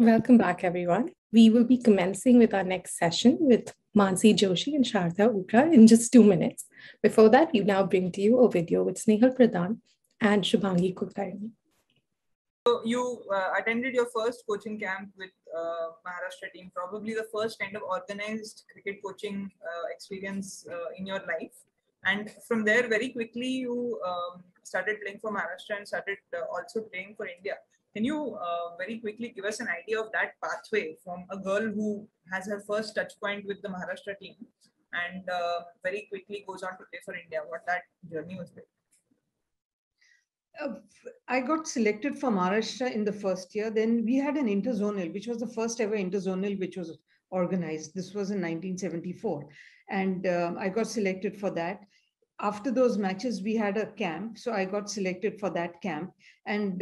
Welcome back, everyone. We will be commencing with our next session with Mansi Joshi and Sharda Ukra in just 2 minutes. Before that, we now bring to you a video with Snehal Pradhan and Shubhangi Kulkarni. So you attended your first coaching camp with Maharashtra team, probably the first kind of organized cricket coaching experience in your life. And from there, very quickly, you started playing for Maharashtra and started also playing for India. Can you very quickly give us an idea of that pathway from a girl who has her first touch point with the Maharashtra team and very quickly goes on to play for India? What that journey was like? I got selected for Maharashtra in the first year. Then we had an interzonal, which was the first ever interzonal which was organized. This was in 1974. And I got selected for that. After those matches, we had a camp. So I got selected for that camp. And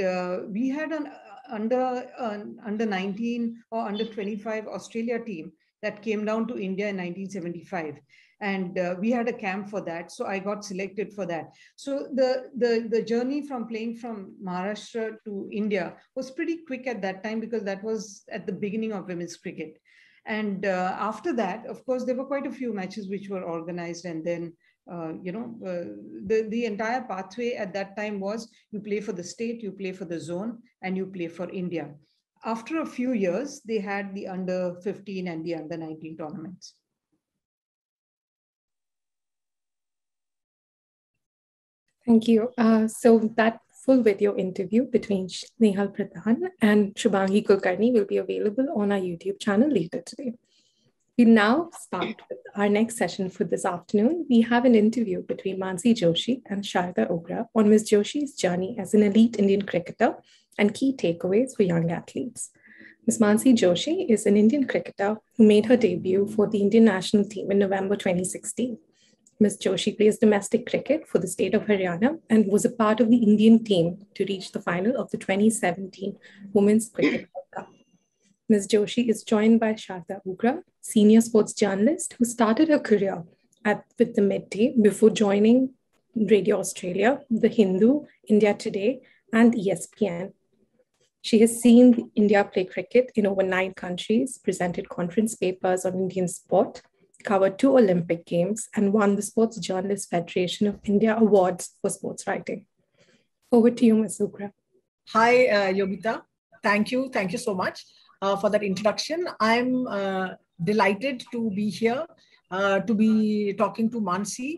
we had an under 19 or under 25 Australia team that came down to India in 1975. And we had a camp for that. So I got selected for that. So the journey from playing from Maharashtra to India was pretty quick at that time because that was at the beginning of women's cricket. And after that, of course, there were quite a few matches which were organized. And then, the entire pathway at that time was you play for the state, you play for the zone, and you play for India. After a few years, they had the under 15 and the under 19 tournaments. Thank you. So that full video interview between Snehal Pradhan and Shubhangi Kulkarni will be available on our YouTube channel later today. We now start with our next session for this afternoon. We have an interview between Mansi Joshi and Sharda Ukra on Ms. Joshi's journey as an elite Indian cricketer and key takeaways for young athletes. Ms. Mansi Joshi is an Indian cricketer who made her debut for the Indian national team in November 2016. Ms. Joshi plays domestic cricket for the state of Haryana and was a part of the Indian team to reach the final of the 2017 Women's Cricket World Cup. Ms. Joshi is joined by Sharda Ukra, senior sports journalist who started her career with the Midday before joining Radio Australia, The Hindu, India Today, and ESPN. She has seen India play cricket in over 9 countries, presented conference papers on Indian sport, covered 2 Olympic Games, and won the Sports Journalists Federation of India Awards for sports writing. Over to you, Ms. Ukra. Hi, Yogita. Thank you so much for that introduction. I'm delighted to be here, to be talking to Mansi,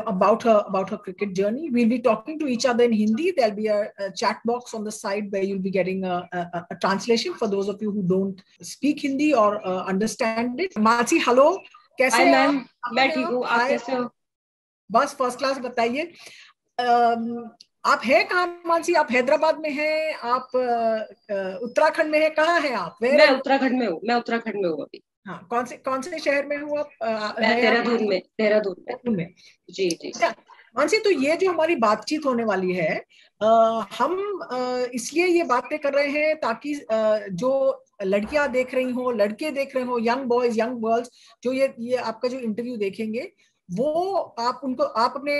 about her cricket journey. We'll be talking to each other in Hindi. There'll be a chat box on the side where you'll be getting a translation for those of you who don't speak Hindi or understand it. Mansi, hello. कैसे हैं ma'am? मैं ठीक हूँ, आप कैसे हो? बस first class बताइए. आप हैं कहाँ मानसी? आप हैदराबाद में हैं, आप उत्तराखंड में हैं, कहाँ हैं आप? मैं उत्तराखंड में हूँ अभी. हाँ, कौन से शहर में हूँ आप? देहरादून में. जी. मानसी, तो ये जो हमारी बातचीत होने वाली है, हम इसलिए ये बातें कर रहे हैं ताकि जो लड़कियां देख रही हो, लड़के देख रहे हो, यंग बॉयज, यंग गर्ल्स, जो ये आपका जो इंटरव्यू देखेंगे, वो आप अपने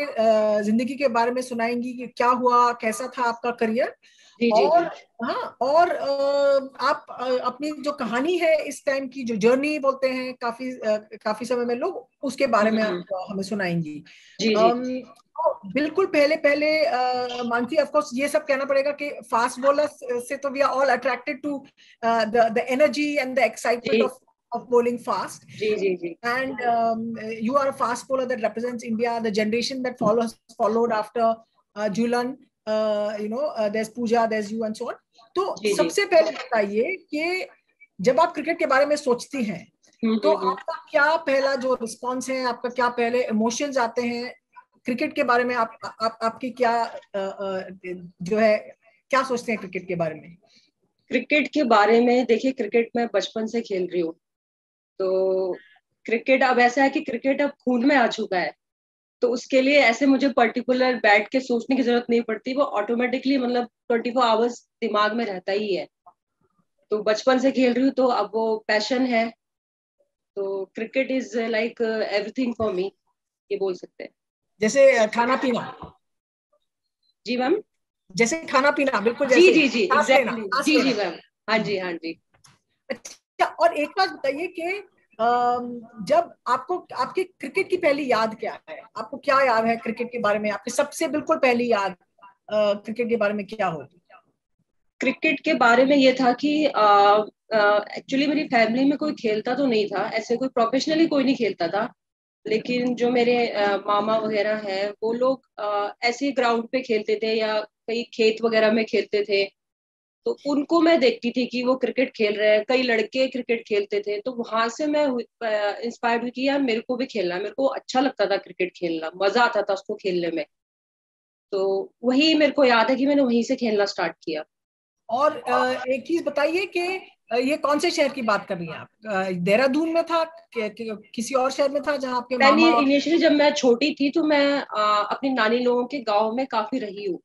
जिंदगी के बारे में सुनाएंगी कि क्या हुआ, कैसा था आपका करियर. और हाँ, और आप अपनी जो कहानी है इस टाइम की, जो जर्नी बोलते हैं काफी समय में लोग, उसके बारे में आप हमें सुनाएंगी. बिल्कुल पहले मानसी, ऑफ कोर्स ये सब कहना पड़ेगा कि फास्ट बॉलर से तो we are all attracted to the energy and the excitement of bowling fast. And you are a fast bowler that represents India, the generation that followed after Julan, there's Pooja, there's you and so on. तो सबसे पहले बताइए कि जब आप cricket के बारे में सोचती हैं, तो आपका क्या पहला जो रिस्पॉन्स है, आपका क्या पहले इमोशंस आते हैं क्रिकेट के बारे में? आपकी क्या जो है, क्या सोचते हैं क्रिकेट के बारे में? क्रिकेट के बारे में देखिए, क्रिकेट मैं बचपन से खेल रही हूँ, तो क्रिकेट अब ऐसा है कि क्रिकेट अब खून में आ चुका है, तो उसके लिए ऐसे मुझे पर्टिकुलर बैठ के सोचने की जरूरत नहीं पड़ती, वो ऑटोमेटिकली मतलब 24 आवर्स दिमाग में रहता ही है. तो बचपन से खेल रही हूँ, तो अब वो पैशन है. तो cricket is like everything for me, ये बोल सकते हैं. जैसे खाना पीना. जी मैम. जैसे खाना पीना, बिल्कुल जी जैसे जी जी, सांस लेना, एग्जैक्टली, सांस जी जी लेना। मैम, हाँ जी हाँ जी। अच्छा, और एक बात बताइए कि जब आपको, आपकी क्रिकेट की पहली याद क्या है? आपको क्या याद है क्रिकेट के बारे में? आपकी सबसे बिल्कुल पहली याद क्रिकेट के बारे में क्या होगी? क्रिकेट के बारे में ये था कि एक्चुअली मेरी फैमिली में कोई खेलता तो नहीं था, ऐसे कोई प्रोफेशनली कोई नहीं खेलता था, लेकिन जो मेरे मामा वगैरह हैं वो लोग ऐसे ग्राउंड पे खेलते थे या कहीं खेत वगैरह में खेलते थे। तो उनको मैं देखती थी कि वो क्रिकेट खेल रहे हैं, कई लड़के क्रिकेट खेलते थे, तो वहां से मैं इंस्पायर्ड हुई कि यार मेरे को भी खेलना है, मेरे को अच्छा लगता था क्रिकेट खेलना, मजा आता था उसको खेलने में। तो वही मेरे को याद है कि मैंने वहीं से खेलना स्टार्ट किया। और एक चीज बताइए कि ये कौन से शहर की बात कर रही हैं आप? देहरादून में था किसी और शहर में था जहाँ आपके पहले मामा? इनिशियली जब मैं छोटी थी तो मैं अपनी नानी लोगों के गांव में काफी रही हूँ,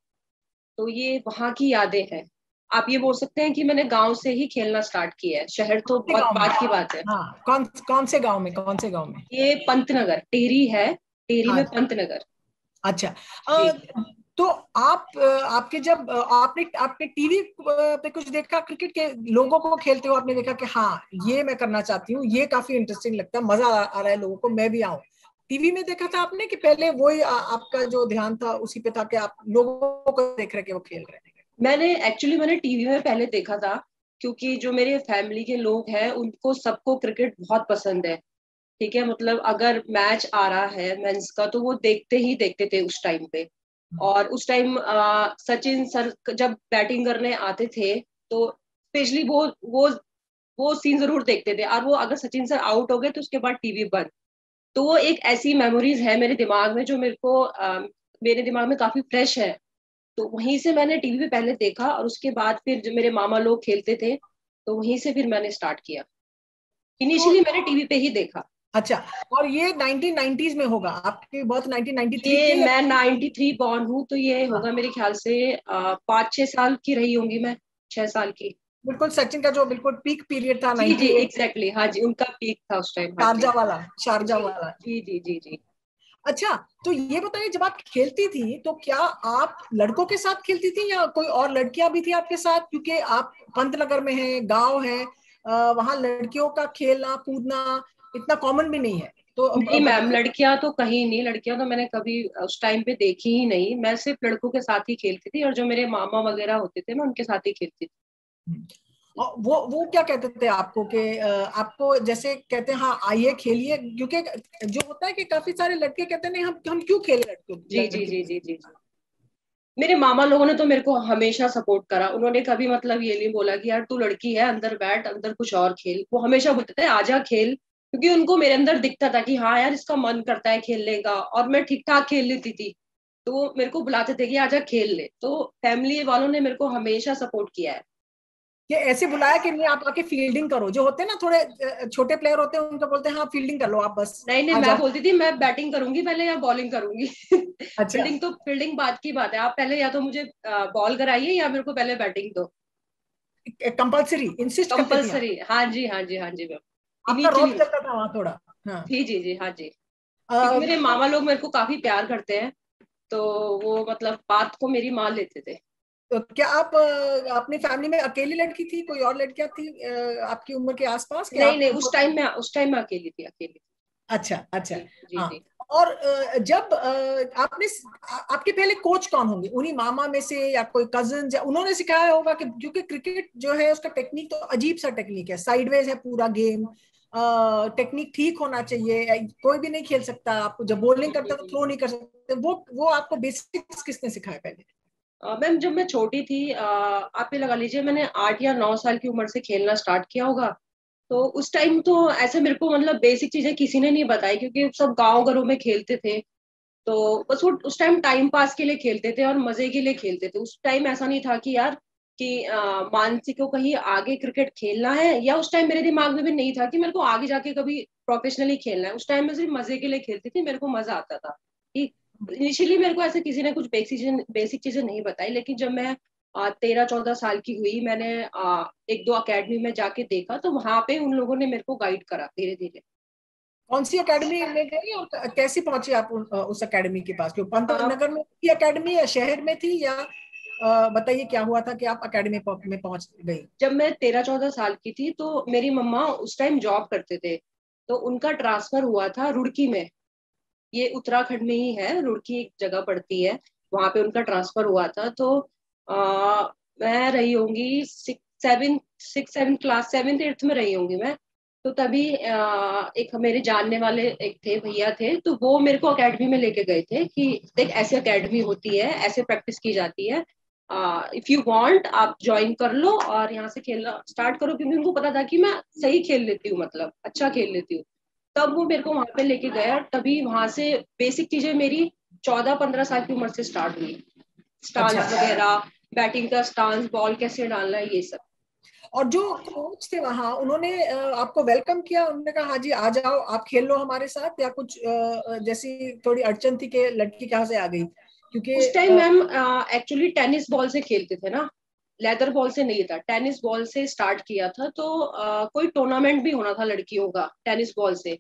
तो ये वहां की यादें हैं। आप ये बोल सकते हैं कि मैंने गांव से ही खेलना स्टार्ट किया है, शहर तो कौन से बहुत गांव में? बात की बात है। हाँ, कौन कौन से गांव में, कौन से गांव में? ये पंतनगर, टेहरी है, टेहरी में अच्छा। पंतनगर। अच्छा। जी। तो आप आपके जब आपने आपने टीवी पे कुछ देखा क्रिकेट के लोगों को खेलते हो, आपने देखा कि हाँ ये मैं करना चाहती हूँ, ये काफी इंटरेस्टिंग लगता है, मजा आ रहा है लोगों को, मैं भी आऊँ? टीवी में देखा था आपने कि पहले वही आपका जो ध्यान था उसी पे था कि आप लोगों को देख रहे कि वो खेल रहे हैं? मैंने टीवी में पहले देखा था, क्योंकि जो मेरे फैमिली के लोग हैं उनको सबको क्रिकेट बहुत पसंद है। ठीक है, मतलब अगर मैच आ रहा है मेंस का तो वो देखते ही देखते थे उस टाइम पे। और उस टाइम सचिन सर जब बैटिंग करने आते थे तो स्पेशली वो सीन जरूर देखते थे, और वो अगर सचिन सर आउट हो गए तो उसके बाद टीवी बंद। तो वो एक ऐसी मेमोरीज है मेरे दिमाग में जो मेरे दिमाग में काफी फ्रेश है। तो वहीं से मैंने टीवी पे पहले देखा, और उसके बाद फिर जब मेरे मामा लोग खेलते थे तो वहीं से फिर मैंने स्टार्ट किया। तो इनिशियली मैंने टीवी पे ही देखा। अच्छा, और ये 1990s में होगा? आपकी बर्थ 1993 की ये है या? मैं 93 बॉर्न हूँ, तो ये हाँ, होगा मेरे ख्याल से 5-6 साल की रही होंगी मैं, 6 साल की। बिल्कुल सचिन का जो बिल्कुल पीक पीरियड था जी जी 98। एग्जैक्टली, हाँ जी, उनका पीक था उस टाइम, हाँ जी। शारजा वाला, शारजा जी वाला। जी जी जी जी। अच्छा, तो ये बताइए जब आप खेलती थी तो क्या आप लड़कों के साथ खेलती थी या कोई और लड़कियां भी थी आपके साथ? क्योंकि आप पंतनगर में हैं, गांव है, वहां लड़कियों का खेलना कूदना इतना कॉमन भी नहीं है, तो नहीं मैम, बताइए। लड़कियां तो कहीं नहीं, लड़कियां तो मैंने कभी उस टाइम पे देखी ही नहीं, मैं सिर्फ लड़कों के साथ ही खेलती थी, और जो मेरे मामा वगैरह होते थे मैं उनके साथ ही खेलती और वो क्या कहते थे आपको कि आपको जैसे कहते हैं हाँ आइए खेलिए, क्योंकि जो होता है कि काफी सारे लड़के कहते हैं नहीं हम क्यों खेले लड़कों थी। जी जी लड़कियों जी के जी जी साथ? जी। मेरे मामा लोगों ने तो मेरे को हमेशा सपोर्ट करा, उन्होंने कभी मतलब ये नहीं बोला कि यार तू लड़की है अंदर बैठ, अंदर कुछ और खेल, वो हमेशा बोलते थे आजा खेल, क्योंकि उनको मेरे अंदर दिखता था कि हाँ यार इसका मन करता है खेलने का, और मैं ठीक ठाक खेल लेती थी। तो वो मेरे को बुलाते थे कि आजा खेल ले, तो फैमिली वालों ने मेरे को हमेशा सपोर्ट किया है। ये ऐसे बुलाया कि नहीं आप आके फील्डिंग करो? जो होते हैं ना थोड़े छोटे प्लेयर होते हैं उनको बोलते हैं हाँ फील्डिंग कर लो आप बस, नहीं नहीं, आ मैं जाओ। बोलती थी मैं बैटिंग करूंगी पहले या बॉलिंग करूंगी। अच्छा, फील्डिंग बात की बात है, आप पहले या तो मुझे बॉल कराइए या मेरे को पहले बैटिंग दो। कंपल्सरी इंसिस्ट करती थी आप? कंपलसरी, हाँ जी हाँ जी हाँ जी मैम। आपका रौब इनिशियली, चलता था वहां थोड़ा? हाँ। जी जी जी हाँ जी, क्योंकि मेरे तो मामा लोग मेरे को काफी प्यार करते हैं, तो वो मतलब बात को मेरी मान लेते थे। क्या आप अपनी फैमिली में अकेली लड़की थी, कोई और लड़कियां थी आपकी उम्र के आसपास कि नहीं आप? नहीं, उस टाइम मैं अकेली थी, अकेली। अच्छा, अच्छा। जी जी हाँ। जी। और जब आपने आपके पहले कोच कौन होंगे उन्हीं मामा में से या कोई कजिन, या उन्होंने सिखाया होगा? कि क्योंकि क्रिकेट जो है उसका टेक्निक तो अजीब सा टेक्निक है, साइडवेज है पूरा गेम, टेक्निक ठीक होना चाहिए, कोई भी नहीं खेल सकता, आपको जब बॉलिंग करता है तो थ्रो नहीं कर सकते, वो आपको बेसिक्स किसने सिखाया पहले? मैम जब मैं छोटी थी, आप ये लगा लीजिए मैंने 8 या 9 साल की उम्र से खेलना स्टार्ट किया होगा। तो उस टाइम तो ऐसे मेरे को मतलब बेसिक चीजें किसी ने नहीं बताई, क्योंकि सब गांव घरों में खेलते थे। तो बस वो उस टाइम टाइम पास के लिए खेलते थे और मजे के लिए खेलते थे, उस टाइम ऐसा नहीं था कि यार कि मानसी को कहीं आगे क्रिकेट खेलना है, या उस टाइम मेरे दिमाग में भी नहीं था कि मेरे को आगे जाके कभी प्रोफेशनली खेलना है। उस टाइम में सिर्फ मजे के लिए खेलती थी, मेरे को मजा आता था। ठीक, इनिशियली मेरे को ऐसे किसी ने कुछ बेसिक चीजें नहीं बताई, लेकिन जब मैं 13-14 साल की हुई, मैंने 1-2 अकेडमी में जाके देखा, तो वहां पे उन लोगों ने मेरे को गाइड करा धीरे धीरे। कौन सी एकेडमी में गई और कैसे पहुंचे आप उस एकेडमी के पास? क्यों पंतनगर में थी एकेडमी या शहर में थी या? बताइए क्या हुआ था कि आप एकेडमी में पहुंच गई? जब मैं 13-14 साल की थी तो मेरी मम्मा उस टाइम जॉब करते थे, तो उनका ट्रांसफर हुआ था रुड़की में। ये उत्तराखंड में ही है, रुड़की एक जगह पड़ती है, वहां पे उनका ट्रांसफर हुआ था। तो मैं रही होंगी 6-7 क्लास 7th-8th में रही होंगी मैं। तो तभी एक मेरे जानने वाले एक थे, भैया थे, तो वो मेरे को एकेडमी में लेके गए थे कि देख ऐसी एकेडमी होती है, ऐसे प्रैक्टिस की जाती है, इफ यू वांट आप ज्वाइन कर लो और यहाँ से खेलना स्टार्ट करो। क्योंकि उनको पता था कि मैं सही खेल लेती हूँ, मतलब अच्छा खेल लेती हूँ। तब वो मेरे को वहां पे लेके गया, तभी वहां से बेसिक चीजें मेरी 14-15 साल की उम्र से स्टार्ट हुई। स्टांस अच्छा। वगैरह, बैटिंग का स्टांस, बॉल कैसे डालना है, ये सब। और जो कोच थे वहां, उन्होंने आपको वेलकम किया? उन्होंने कहा हाँ जी आ जाओ आप खेल लो हमारे साथ, या कुछ जैसी थोड़ी अड़चन थी कि लड़की कहाँ से आ गई? क्योंकि उस time ma'am actually tennis ball से खेलते थे ना, लेदर बॉल से नहीं था, टेनिस बॉल से स्टार्ट किया था। तो कोई टूर्नामेंट भी होना था लड़कियों का टेनिस बॉल से,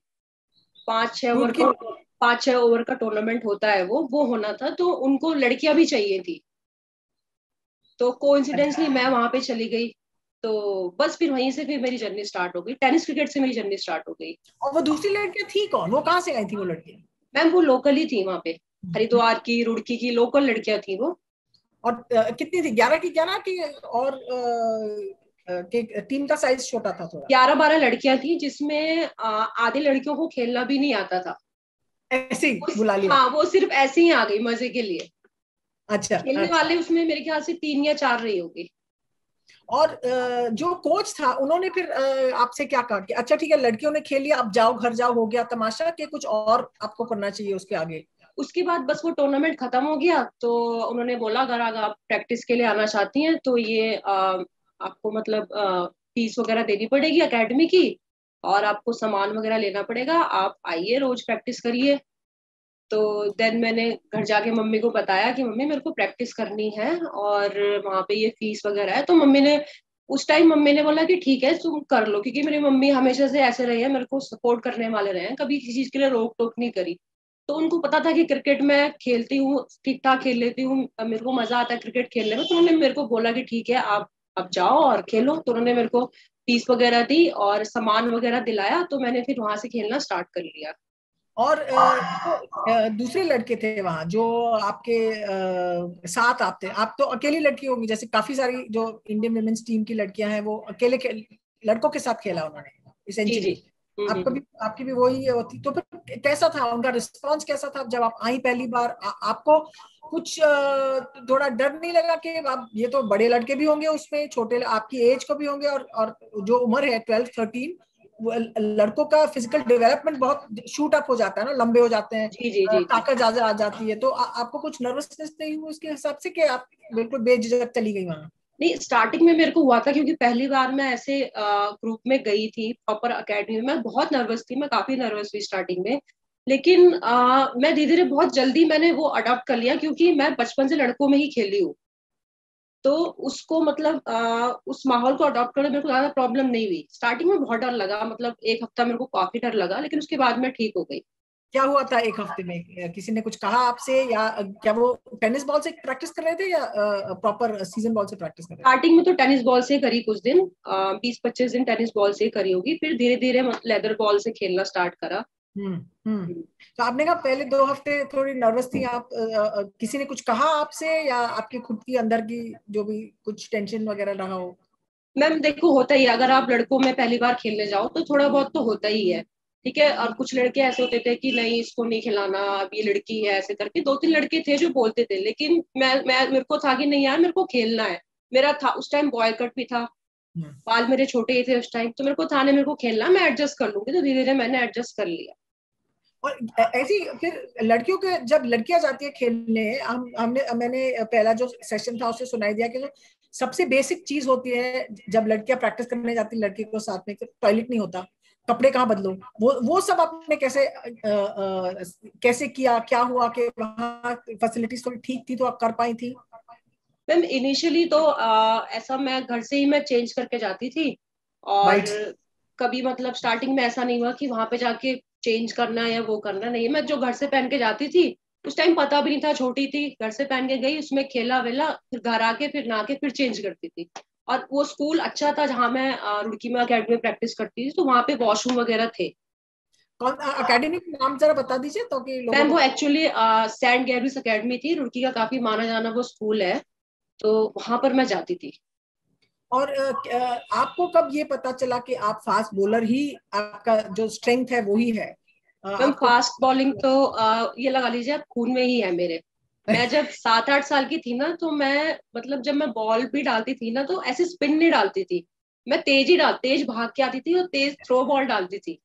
5-6 ओवर रुड़की का, 5-6 ओवर का टूर्नामेंट होता है वो होना था। तो उनको लड़कियां भी चाहिए थी, तो कोइंसिडेंसली मैं वहां पे चली गई। तो बस फिर वहीं से फिर मेरी जर्नी स्टार्ट हो गई, टेनिस क्रिकेट से मेरी जर्नी स्टार्ट हो गई। और वो दूसरी लड़कियां थी कौन? वो कहाँ से आई थी वो लड़कियां? मैम वो लोकल ही थी वहां पे, हरिद्वार की, रुड़की की लोकल लड़कियां थी वो। और कितनी थी? 11 की 11 की? और टीम का साइज छोटा था थोड़ा? 11-12 लड़कियां थी, जिसमें आधे लड़कियों को खेलना भी नहीं आता था। ऐसे ही बुला लिया? हाँ, वो सिर्फ ऐसे ही आ गई मजे के लिए। अच्छा खेलने अच्छा। वाले उसमें मेरे ख्याल से 3 या 4 रही होगी। और जो कोच था उन्होंने फिर आपसे क्या कहा कि अच्छा ठीक है लड़कियों ने खेल लिया अब जाओ घर जाओ हो गया तमाशा, कि कुछ और आपको करना चाहिए उसके आगे? उसके बाद बस वो टूर्नामेंट खत्म हो गया, तो उन्होंने बोला अगर अगर आप प्रैक्टिस के लिए आना चाहती हैं तो ये आपको मतलब फीस वगैरह देनी पड़ेगी एकेडमी की, और आपको सामान वगैरह लेना पड़ेगा, आप आइए रोज प्रैक्टिस करिए। तो देन मैंने घर जाके मम्मी को बताया कि मम्मी मेरे को प्रैक्टिस करनी है और वहां पे ये फीस वगैरह है। तो मम्मी ने उस टाइम मम्मी ने बोला कि ठीक है तुम कर लो, क्योंकि मेरी मम्मी हमेशा से ऐसे रहे हैं, मेरे को सपोर्ट करने वाले रहे हैं, कभी किसी चीज के लिए रोक टोक नहीं करी। तो उनको पता था कि क्रिकेट मैं खेलती हूँ, ठीक ठाक खेल लेती हूँ, मेरे को मजा आता है क्रिकेट खेलने में। तो उन्होंने मेरे को बोला कि ठीक है आप अब जाओ और खेलो। तो उन्होंने मेरे को फीस वगैरह दी और सामान वगैरह दिलाया, तो मैंने फिर वहां से खेलना स्टार्ट कर लिया। और जो दूसरे लड़के थे वहां जो आपके साथ आप तो अकेली लड़की होंगी, जैसे काफी सारी जो इंडियन वुमेन्स टीम की लड़कियां हैं वो अकेले लड़कों के साथ खेला उन्होंने जी जी। इसेंशियली। आपकी भी वही होती, तो फिर कैसा था उनका रिस्पांस? कैसा था जब आप आई पहली बार? आपको कुछ थोड़ा डर नहीं लगा कि आप, ये तो बड़े लड़के भी होंगे उसमें, छोटे आपकी एज को भी होंगे, और जो उम्र है 12-13, लड़कों का फिजिकल डेवलपमेंट बहुत शूट अप हो जाता है ना, लंबे हो जाते हैं, जी जी जी जी। ताकत ज्यादा आ जाती है। तो आपको कुछ नर्वसनेस नहीं हुई उसके हिसाब से कि आप बिल्कुल बेझिझक चली गई वहां? नहीं, स्टार्टिंग में मेरे को हुआ था, क्योंकि पहली बार मैं ऐसे ग्रुप में गई थी प्रॉपर अकेडमी में। मैं बहुत नर्वस थी, मैं काफी नर्वस हुई स्टार्टिंग में। लेकिन मैं धीरे धीरे बहुत जल्दी मैंने वो अडॉप्ट कर लिया, क्योंकि मैं बचपन से लड़कों में ही खेली हूँ। तो उसको मतलब उस माहौल को अडॉप्ट करने में मेरे को ज्यादा प्रॉब्लम नहीं हुई। स्टार्टिंग में बहुत डर लगा, मतलब एक हफ्ता मेरे को काफी डर लगा, लेकिन उसके बाद मैं ठीक हो गई। क्या हुआ था एक हफ्ते में? किसी ने कुछ कहा आपसे, या क्या वो टेनिस बॉल से प्रैक्टिस कर रहे थे या प्रॉपर सीजन बॉल से प्रैक्टिस कर रहे स्टार्टिंग में तो टेनिस बॉल से करी कुछ दिन, 20-25 दिन टेनिस बॉल से करी होगी, फिर धीरे धीरे लेदर बॉल से खेलना स्टार्ट करा। थे? तो आपने कहा पहले 2 हफ्ते थोड़ी नर्वस थी आप, किसी ने कुछ कहा आपसे, या आपके खुद की अंदर की जो भी कुछ टेंशन वगैरह रहा हो? मैम देखो, होता ही है, अगर आप लड़कों में पहली बार खेलने जाओ तो थोड़ा बहुत तो होता ही है, ठीक है। और कुछ लड़के ऐसे होते थे कि नहीं इसको नहीं खिलाना, अब ये लड़की है, ऐसे करके 2-3 लड़के थे जो बोलते थे। लेकिन मैं मेरे को था कि नहीं यार, मेरे को खेलना है। मेरा था उस टाइम बॉय कट भी था, हम्म। बाल मेरे छोटे ही थे उस टाइम, तो मेरे को था नहीं, मेरे को खेलना, मैं एडजस्ट कर लूंगी। तो धीरे धीरे मैंने एडजस्ट कर लिया। और ऐसी फिर लड़कियों के, जब लड़कियां जाती है खेलने, मैंने पहला जो सेशन था उससे सुनाई दिया कि जो सबसे बेसिक चीज होती है जब लड़कियां प्रैक्टिस करने जाती है लड़की को साथ में, टॉयलेट नहीं होता, कपड़े कहाँ बदलो, वो सब आपने कैसे किया? क्या हुआ कि वहाँ फैसिलिटीज थोड़ी ठीक थी तो आप कर पाई थी? मैम इनिशियली तो ऐसा मैं घर से ही मैं चेंज करके जाती थी। और राइट। कभी मतलब स्टार्टिंग में ऐसा नहीं हुआ कि वहां पे जाके चेंज करना है या वो करना नहीं है। मैं जो घर से पहन के जाती थी उस टाइम पता भी नहीं था, छोटी थी, घर से पहन के गई, उसमें खेला वेला, फिर घर आके फिर नहा के फिर चेंज करती थी। और वो स्कूल अच्छा था जहाँ मैं रुड़की में अकेडमी में प्रैक्टिस करती थी, तो वहाँ पे वॉशरूम वगैरह थे। कौन अकेडमी का नाम जरा बता दीजिए तो कि लोगों मैम वो को। एक्चुअली सेंट गैब्रियल्स अकेडमी थी, रुड़की का काफी माना जाना वो स्कूल है, तो वहां पर मैं जाती थी। और आपको कब ये पता चला कि आप फास्ट बॉलर ही, आपका जो स्ट्रेंथ है वो ही है? मैम आपको फास्ट बॉलिंग तो ये लगा लीजिए आप खून में ही है मेरे। मैं जब 7-8 साल की थी ना, तो मैं मतलब जब मैं बॉल भी डालती थी ना, तो ऐसे स्पिन नहीं डालती थी, मैं तेज भाग के आती थी और तेज थ्रो बॉल डालती थी।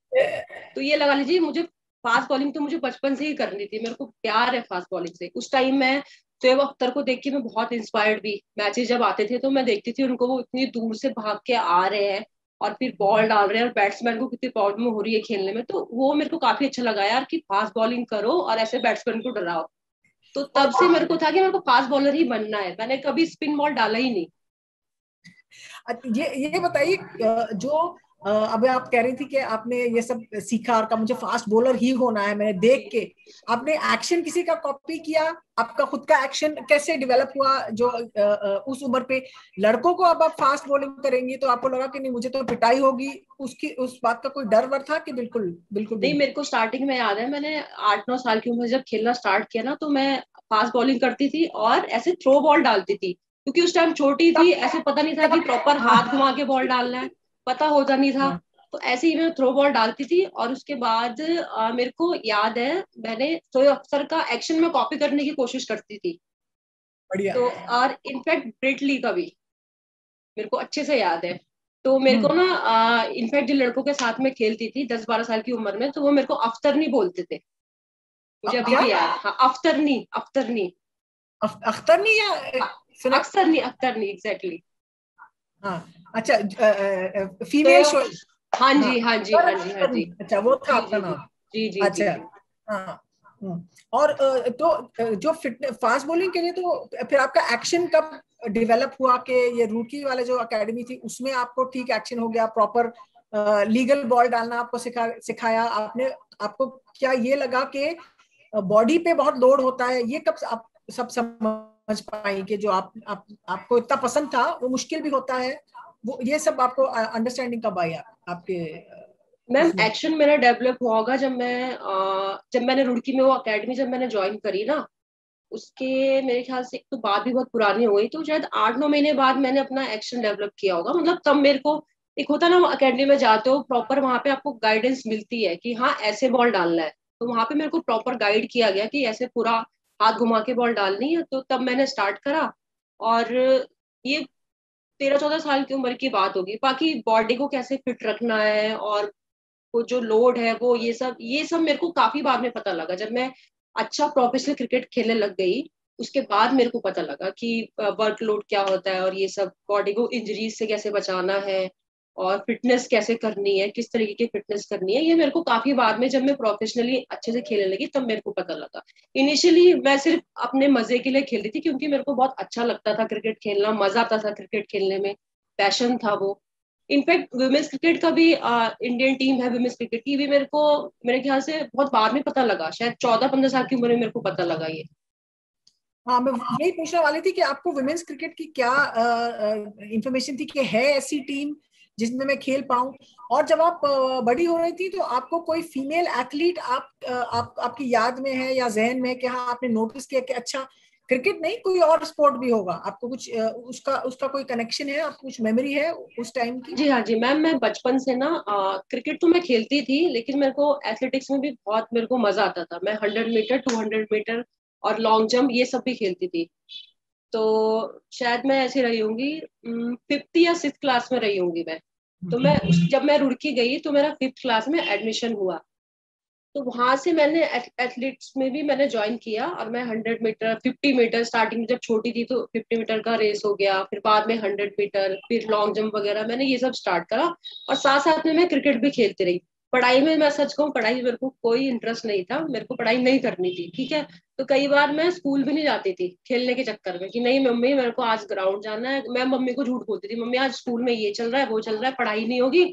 तो ये लगा लीजिए मुझे फास्ट बॉलिंग तो मुझे बचपन से ही करनी थी, मेरे को प्यार है फास्ट बॉलिंग से। उस टाइम मैं शोएब अख्तर को देख के मैं बहुत इंस्पायर्ड भी, मैचेस जब आते थे तो मैं देखती थी उनको, वो इतनी दूर से भाग के आ रहे हैं और फिर बॉल डाल रहे हैं, और बैट्समैन को कितनी प्रॉब्लम हो रही है खेलने में, तो वो मेरे को काफी अच्छा लगा यार कि फास्ट बॉलिंग करो और ऐसे बैट्समैन को डराओ। तो तब से मेरे को था कि मेरे को फास्ट बॉलर ही बनना है, मैंने कभी स्पिन बॉल डाला ही नहीं। ये बताइए, जो अभी आप कह रही थी कि आपने ये सब सीखा और कहा मुझे फास्ट बॉलर ही होना है, मैंने देख के, आपने एक्शन किसी का कॉपी किया? आपका खुद का एक्शन कैसे डेवलप हुआ जो उस उम्र पे? लड़कों को अब आप फास्ट बॉलिंग करेंगी तो आपको लगा कि नहीं मुझे तो पिटाई होगी, उसकी उस बात का कोई डर वर था कि बिल्कुल बिल्कुल भी नहीं, नहीं? मेरे को स्टार्टिंग में याद है, मैंने 8-9 साल की उम्र में जब खेलना स्टार्ट किया ना, तो मैं फास्ट बॉलिंग करती थी और ऐसे थ्रो बॉल डालती थी, क्योंकि उस टाइम छोटी थी, ऐसे पता नहीं था कि प्रॉपर हाथ घुमा के बॉल डालना है, पता होता नहीं था। हाँ, तो ऐसे ही मैं थ्रो बॉल डालती थी। और उसके बाद मेरे को याद है, मैंने शोएब अख्तर का एक्शन में कॉपी करने की कोशिश करती थी। बढ़िया। तो और इनफैक्ट ब्रेट ली का भी मेरे को अच्छे से याद है। तो मेरे को ना इनफैक्ट जिन लड़कों के साथ में खेलती थी 10-12 साल की उम्र में, तो वो मेरे को अख्तरनी बोलते थे, मुझे अभी क्या? भी याद। हाँ, अख्तरनी, अख्तरनी। अख्तर नहीं या हाँ, सुना? अख्तरनी, अख्तरनी एग्जैक्टली। हाँ, अच्छा, तो फीमेल शो। हाँ हाँ, जी, हाँ जी, हाँ जी, हाँ जी। अच्छा, वो था जी आपका जी जी नाम। जी जी जी अच्छा। जी। हाँ। और तो जो फिट फास्ट बॉलिंग के लिए तो फिर आपका एक्शन कब डेवलप हुआ कि ये रूकी वाले जो एकेडमी थी उसमें आपको ठीक एक्शन हो गया, प्रॉपर लीगल बॉल डालना आपको सिखाया आपने? आपको क्या ये लगा कि बॉडी पे बहुत लोड होता है, ये कब आप सब समझ पाई कि जो आपको इतना पसंद था वो मुश्किल भी होता है? वो ये सब आपको अंडरस्टैंडिंग कब आई आपके मैम उसमें? एक्शन मेरा डेवलप हुआ होगा जब मैंने रुड़की में वो अकेडमी जब मैंने ज्वाइन करी ना, उसके मेरे ख्याल से एक तो बात भी बहुत पुरानी हो गई, तो शायद 8-9 महीने बाद मैंने अपना एक्शन डेवलप किया होगा। मतलब तब मेरे को एक होता ना, अकेडमी में जाते हो प्रॉपर, वहां पे आपको गाइडेंस मिलती है कि हाँ ऐसे बॉल डालना है, तो वहां पे मेरे को प्रॉपर गाइड किया गया कि ऐसे पूरा हाथ घुमा के बॉल डालनी है। तो तब मैंने स्टार्ट करा। और ये 13-14 साल की उम्र की बात होगी। बाकी बॉडी को कैसे फिट रखना है और वो जो लोड है, वो ये सब मेरे को काफी बाद में पता लगा, जब मैं अच्छा प्रोफेशनल क्रिकेट खेलने लग गई। उसके बाद मेरे को पता लगा कि वर्कलोड क्या होता है, और ये सब बॉडी को इंजरीज से कैसे बचाना है, और फिटनेस कैसे करनी है, किस तरीके की फिटनेस करनी है, ये मेरे को काफी बाद में जब मैं प्रोफेशनली अच्छे से खेलने लगी तब मेरे को पता लगा। इनिशियली मैं सिर्फ अपने मजे के लिए खेलती थी, क्योंकि मेरे को बहुत अच्छा लगता था क्रिकेट खेलना, मजा आता था क्रिकेट खेलने में, पैशन था वो। इनफैक्ट वुमेन्स क्रिकेट का भी इंडियन टीम है वुमेन्स क्रिकेट की भी, मेरे को मेरे ख्याल से बहुत बाद में पता लगा, शायद 14-15 साल की उम्र में मेरे को पता लगा ये। हाँ, मैं यही पूछने वाली थी कि आपको वुमेन्स क्रिकेट की क्या इंफॉर्मेशन थी कि है ऐसी टीम जिसमें मैं खेल पाऊं? और जब आप बड़ी हो रही थी तो आपको कोई फीमेल एथलीट आपकी याद में है या जहन में है कि हाँ आपने नोटिस किया कि अच्छा, क्रिकेट नहीं कोई और स्पोर्ट भी होगा? आपको कुछ उसका उसका कोई कनेक्शन है, आपको कुछ मेमोरी है उस टाइम की? जी हाँ जी मैम, मैं बचपन से ना क्रिकेट तो मैं खेलती थी, लेकिन मेरे को एथलेटिक्स में भी बहुत मेरे को मजा आता था। मैं 100 मीटर, 200 मीटर और लॉन्ग जंप ये सब भी खेलती थी। तो शायद मैं ऐसी रही होंगी 5th या 6th क्लास में रही होंगी मैं। तो जब मैं रुड़की गई तो मेरा 5th क्लास में एडमिशन हुआ। तो वहां से मैंने एथलेटिक्स में भी मैंने ज्वाइन किया, और मैं 100 मीटर, 50 मीटर, स्टार्टिंग में जब छोटी थी तो 50 मीटर का रेस हो गया, फिर बाद में 100 मीटर, फिर लॉन्ग जंप वगैरह मैंने ये सब स्टार्ट करा। और साथ साथ में मैं क्रिकेट भी खेलती रही। पढ़ाई में मैं सच कहूँ, पढ़ाई में मेरे को कोई इंटरेस्ट नहीं था, मेरे को पढ़ाई नहीं करनी थी, ठीक है। तो कई बार मैं स्कूल भी नहीं जाती थी खेलने के चक्कर में, कि नहीं मम्मी मेरे को आज ग्राउंड जाना है। मैं मम्मी को झूठ बोलती थी, मम्मी आज स्कूल में ये चल रहा है, वो चल रहा है, पढ़ाई नहीं होगी,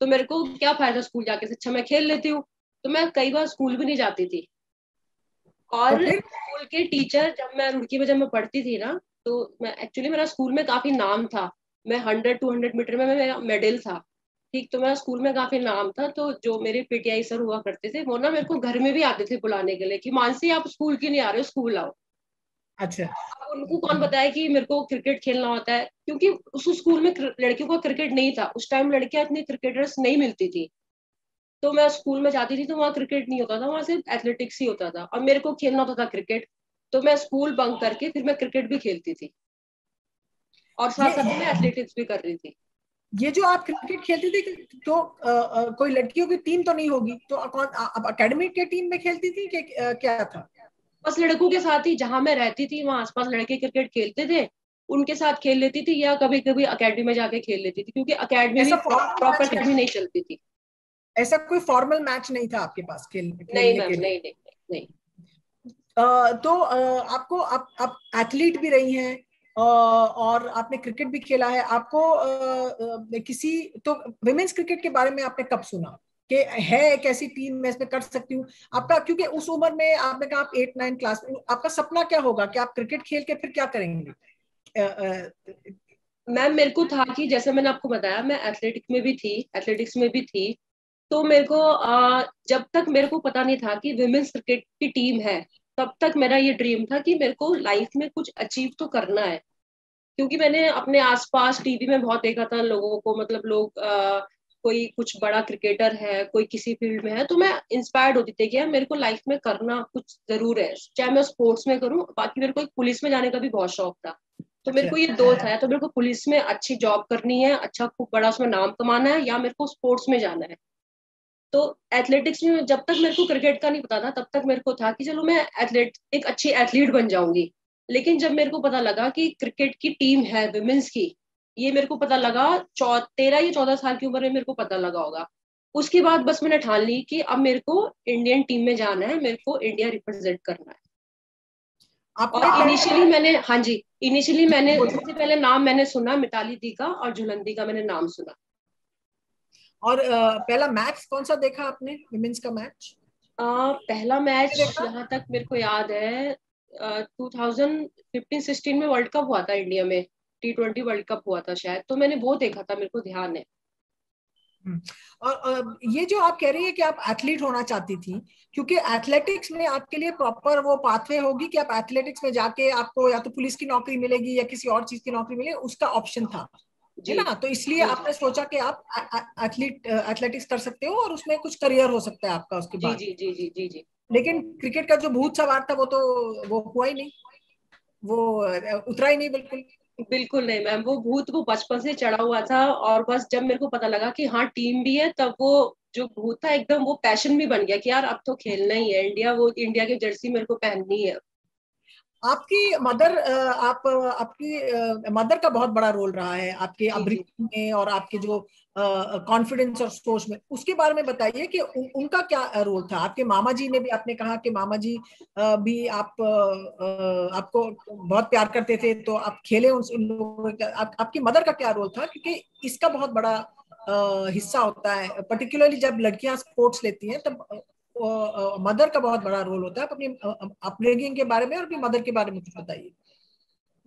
तो मेरे को क्या फायदा स्कूल जाके से, अच्छा मैं खेल लेती हूँ। तो मैं कई बार स्कूल भी नहीं जाती थी। और फिर स्कूल के टीचर, जब मैं पढ़ती थी ना, तो मैं एक्चुअली, मेरा स्कूल में काफी नाम था। मैं 100-200 मीटर में मेरा मेडल था। ठीक, तो मेरा स्कूल में काफी नाम था। तो जो मेरे पीटीआई सर हुआ करते थे, वो ना मेरे को घर में भी आते थे बुलाने के लिए कि मानसी आप स्कूल क्यों नहीं आ रहे हो, स्कूल आओ। अच्छा। अब उनको कौन बताया कि मेरे को क्रिकेट खेलना होता है, क्योंकि उस स्कूल में लड़कियों का क्रिकेट नहीं था उस टाइम, लड़कियां इतनी क्रिकेटर्स नहीं मिलती थी। तो मैं स्कूल में जाती थी तो वहाँ क्रिकेट नहीं होता था, वहां सिर्फ एथलेटिक्स ही होता था, और मेरे को खेलना होता था क्रिकेट। तो मैं स्कूल बंक करके फिर मैं क्रिकेट भी खेलती थी, और साथ ये साथ में एथलेटिक्स भी कर रही थी। ये जो आप क्रिकेट खेलती थी, तो कोई लड़कियों की टीम तो नहीं होगी, तो कौन आप एकेडमी के टीम में खेलती थी कि क्या था? बस लड़कों के साथ ही, जहां मैं रहती थी वहां आसपास लड़के क्रिकेट खेलते थे, उनके साथ खेल लेती थी, या कभी कभी अकेडमी में जाके खेल लेती थी, क्योंकि अकेडमी भी ऐसा फॉर्मल प्रॉपर मैच अकेडमी नहीं चलती थी। ऐसा कोई फॉर्मल मैच नहीं था आपके पास नहीं खेलने मैम, के लिए? नहीं नहीं नहीं। तो आपको आप एथलीट भी रही हैं, और आपने क्रिकेट भी खेला है। आपको किसी तो विमेन्स क्रिकेट के बारे में आपने कब सुना कि है एक ऐसी टीम, मैं इसमें कर सकती हूँ? आपका, क्योंकि उस उम्र में आपने कहा आप 8-9 क्लास में, आपका सपना क्या होगा कि आप क्रिकेट खेल के फिर क्या करेंगे? मैम मेरे को था कि जैसे मैंने आपको बताया, मैं एथलेटिक्स में भी थी। तो मेरे को जब तक मेरे को पता नहीं था कि विमेन्स क्रिकेट की टीम है, तब तक मेरा ये ड्रीम था कि मेरे को लाइफ में कुछ अचीव तो करना है। क्योंकि मैंने अपने आसपास टीवी में बहुत देखा था लोगों को, मतलब लोग कोई कुछ बड़ा क्रिकेटर है, कोई किसी फील्ड में है, तो मैं इंस्पायर्ड होती थी कि यार मेरे को लाइफ में करना कुछ जरूर है, चाहे मैं स्पोर्ट्स में करूँ। बाकी मेरे को एक पुलिस में जाने का भी बहुत शौक था। तो मेरे को ये दो था, तो मेरे को पुलिस में अच्छी जॉब करनी है, अच्छा खूब बड़ा उसमें नाम कमाना है, या मेरे को स्पोर्ट्स में जाना है। तो एथलेटिक्स में जब तक मेरे को क्रिकेट का नहीं पता था, तब तक मेरे को था कि चलो मैं एक अच्छी एथलीट बन जाऊंगी। लेकिन जब मेरे को पता लगा कि क्रिकेट की टीम है विमेंस की, ये मेरे को पता लगा 13 या 14 साल की उम्र में, मेरे को पता लगा होगा। उसके बाद बस मैंने ठान ली कि अब मेरे को इंडियन टीम में जाना है, मेरे को इंडिया रिप्रेजेंट करना है। आपने और पहले इनिशियली मैंने, हाँ जी, इनिशियली मैंने सबसे पहले नाम मैंने सुना मिताली दी का और झुलंदी का, मैंने नाम सुना। और पहला मैच कौन सा देखा आपने, विमेन्स का मैच? पहला मैच देखा। यहाँ तक मेरे को याद है, 2015-16 में वर्ल्ड कप हुआ था इंडिया में, T20 वर्ल्ड कप हुआ था शायद, तो मैंने वो देखा था, मेरे को ध्यान है। और ये जो आप कह रही है कि आप एथलीट होना चाहती थी, क्योंकि एथलेटिक्स में आपके लिए प्रॉपर वो पाथवे होगी कि आप एथलेटिक्स में जाके आपको या तो पुलिस की नौकरी मिलेगी या किसी और चीज की नौकरी मिलेगी, उसका ऑप्शन था, है जी ना? तो इसलिए जी आपने सोचा कि आप एथलेटिक्स कर सकते हो और उसमें कुछ करियर हो सकता है आपका उसके जी बाद। जी जी जी जी जी। लेकिन क्रिकेट का जो भूत सवार था वो हुआ ही नहीं, वो उतरा ही नहीं बिल्कुल। बिल्कुल नहीं मैम, वो भूत वो बचपन से चढ़ा हुआ था, और बस जब मेरे को पता लगा कि हाँ टीम भी है, तब वो जो भूत था एकदम वो पैशन भी बन गया कि यार अब तो खेलना ही है, इंडिया की जर्सी मेरे को पहननी है। आपकी मदर आपकी मदर का बहुत बड़ा रोल रहा है आपके जी जी। अपब्रिंगिंग में और आपके जो कॉन्फिडेंस और सोच में, उसके बारे में बताइए कि उनका क्या रोल था? आपके मामा जी ने भी, आपने कहा कि मामा जी भी आपको बहुत प्यार करते थे, तो आप खेले उन लोगों का। आपकी मदर का क्या रोल था? क्योंकि इसका बहुत बड़ा हिस्सा होता है, पर्टिकुलरली जब लड़कियां स्पोर्ट्स लेती हैं, तब मदर का बहुत बड़ा रोल होता है। आप अपनी अपब्रिंगिंग के बारे में और अपनी मदर के बारे में कुछ बताइए।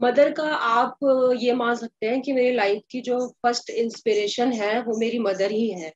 मदर का आप ये मान सकते हैं कि मेरी लाइफ की जो फर्स्ट इंस्पिरेशन है वो मेरी मदर ही है।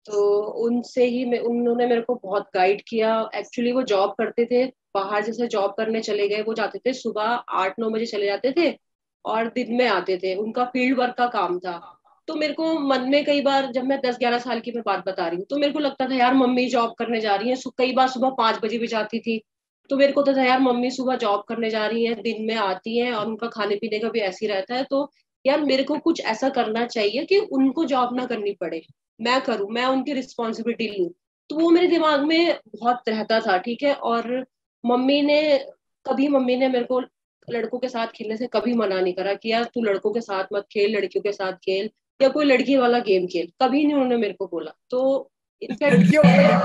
तो उनसे ही उन्होंने मेरे को बहुत गाइड किया। एक्चुअली वो जॉब करते थे बाहर, जैसे जॉब करने चले गए, वो जाते थे सुबह 8-9 बजे चले जाते थे, और दिन में आते थे, उनका फील्ड वर्क का काम था। तो मेरे को मन में कई बार, जब मैं 10-11 साल की मैं बात बता रही हूँ, तो मेरे को लगता था यार मम्मी जॉब करने जा रही है, कई बार सुबह 5 बजे भी जाती थी। तो मेरे को तो था यार मम्मी सुबह जॉब करने जा रही है, दिन में आती है, और उनका खाने पीने का भी ऐसे ही रहता है, तो यार मेरे को कुछ ऐसा करना चाहिए कि उनको जॉब ना करनी पड़े, मैं करूं, मैं उनकी रिस्पॉन्सिबिलिटी लूं। तो वो मेरे दिमाग में बहुत रहता था, ठीक है। और मम्मी ने मम्मी ने मेरे को लड़कों के साथ खेलने से कभी मना नहीं करा कि यार तू लड़कों के साथ मत खेल, लड़कियों के साथ खेल, या कोई लड़की वाला गेम खेल, कभी नहीं उन्होंने मेरे को बोला। तो इनफैक्ट, लड़कियों वाला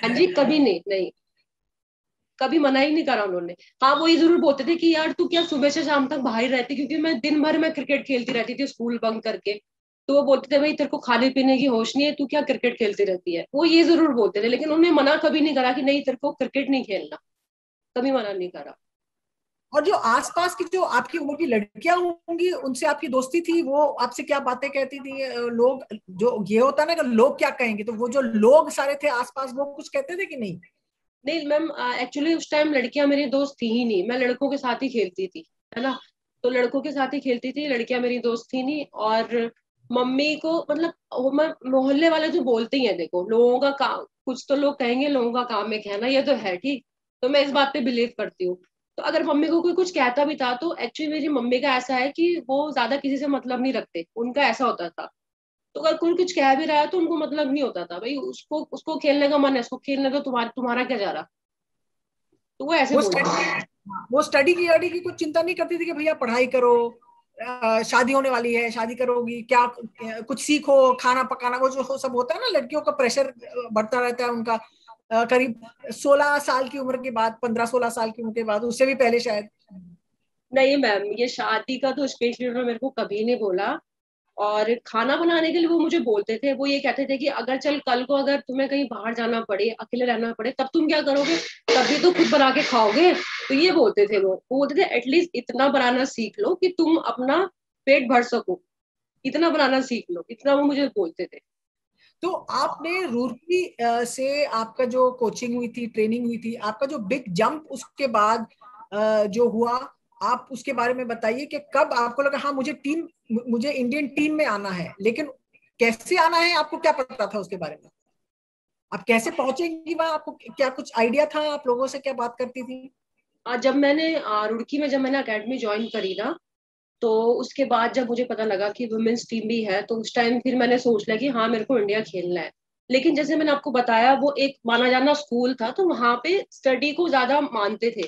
हाँ जी, कभी नहीं, नहीं, कभी मना ही नहीं करा उन्होंने। हाँ, वो ये जरूर बोलते थे कि यार तू क्या सुबह से शाम तक बाहर ही रहती, क्योंकि मैं दिन भर में क्रिकेट खेलती रहती थी स्कूल बंक करके। तो वो बोलते थे भाई तेरे को खाने पीने की होश नहीं है, तू क्या क्रिकेट खेलती रहती है, वो ये जरूर बोलते थे, लेकिन उन्होंने मना कभी नहीं करा कि नहीं तेरे को क्रिकेट नहीं खेलना। कभी मना नहीं करा। और जो आसपास की जो आपकी उम्र की लड़कियां होंगी उनसे आपकी दोस्ती थी, वो आपसे क्या बातें कहती थी? लोग, जो ये होता है ना कि लोग क्या कहेंगे, तो वो जो लोग सारे थे आसपास वो कुछ कहते थे कि नहीं? नहीं मैम, एक्चुअली उस टाइम लड़कियां मेरी दोस्त थी ही नहीं, मैं लड़कों के साथ ही खेलती थी, है ना। तो लड़कों के साथ ही खेलती थी, लड़कियां मेरी दोस्त थी नहीं। और मम्मी को मतलब मैं मोहल्ले वाले जो बोलते ही हैं, देखो लोगों का काम, कुछ तो लोग कहेंगे, लोगों का काम है कहना, ये तो है ठीक। तो मैं इस बात पे बिलीव करती हूँ। तो अगर मम्मी को कोई कुछ कहता भी था तो एक्चुअली मेरी मम्मी का ऐसा है कि वो ज्यादा किसी से मतलब नहीं रखते, उनका ऐसा होता था। तो अगर कोई कुछ कह भी रहा है तो उनको मतलब नहीं होता था, भाई उसको उसको खेलने का मन है, उसको खेलने दो, तुम्हारा क्या जा रहा। तो वो ऐसे वो बोलते थे। स्टडी वो स्टडी की कुछ चिंता नहीं करती थी कि भैया पढ़ाई करो, शादी होने वाली है, शादी करोगी क्या, कुछ सीखो, खाना पकाना, वो जो सब होता है ना, लड़कियों का प्रेशर बढ़ता रहता है उनका, करीब 16 साल की उम्र के बाद, 15-16 साल की उम्र के बाद, उससे भी पहले शायद। नहीं मैम, ये शादी का तो स्पेशली उन्होंने मेरे को कभी नहीं बोला। और खाना बनाने के लिए वो मुझे बोलते थे, वो ये कहते थे कि अगर चल कल को अगर तुम्हें कहीं बाहर जाना पड़े, अकेले रहना पड़े, तब तुम क्या करोगे, तभी तो खुद बना के खाओगे। तो ये बोलते थे वो बोलते थे एटलीस्ट इतना बनाना सीख लो कि तुम अपना पेट भर सको, इतना बनाना सीख लो, इतना वो मुझे बोलते थे। तो आपने रुड़की से आपका जो कोचिंग हुई थी, ट्रेनिंग हुई थी, आपका जो बिग जंप उसके बाद जो हुआ, आप उसके बारे में बताइए कि कब आपको लगा हाँ मुझे इंडियन टीम में आना है, लेकिन कैसे आना है, आपको क्या पता था उसके बारे में? आप कैसे पहुंचेंगी वहां, आपको क्या कुछ आइडिया था? आप लोगों से क्या बात करती थी? जब मैंने रुड़की में जब मैंने अकेडमी ज्वाइन करी ना, तो उसके बाद जब मुझे पता लगा कि वुमेन्स टीम भी है, तो उस टाइम फिर मैंने सोच लिया कि हाँ मेरे को इंडिया खेलना है। लेकिन जैसे मैंने आपको बताया, वो एक माना जाना स्कूल था, तो वहां पे स्टडी को ज्यादा मानते थे।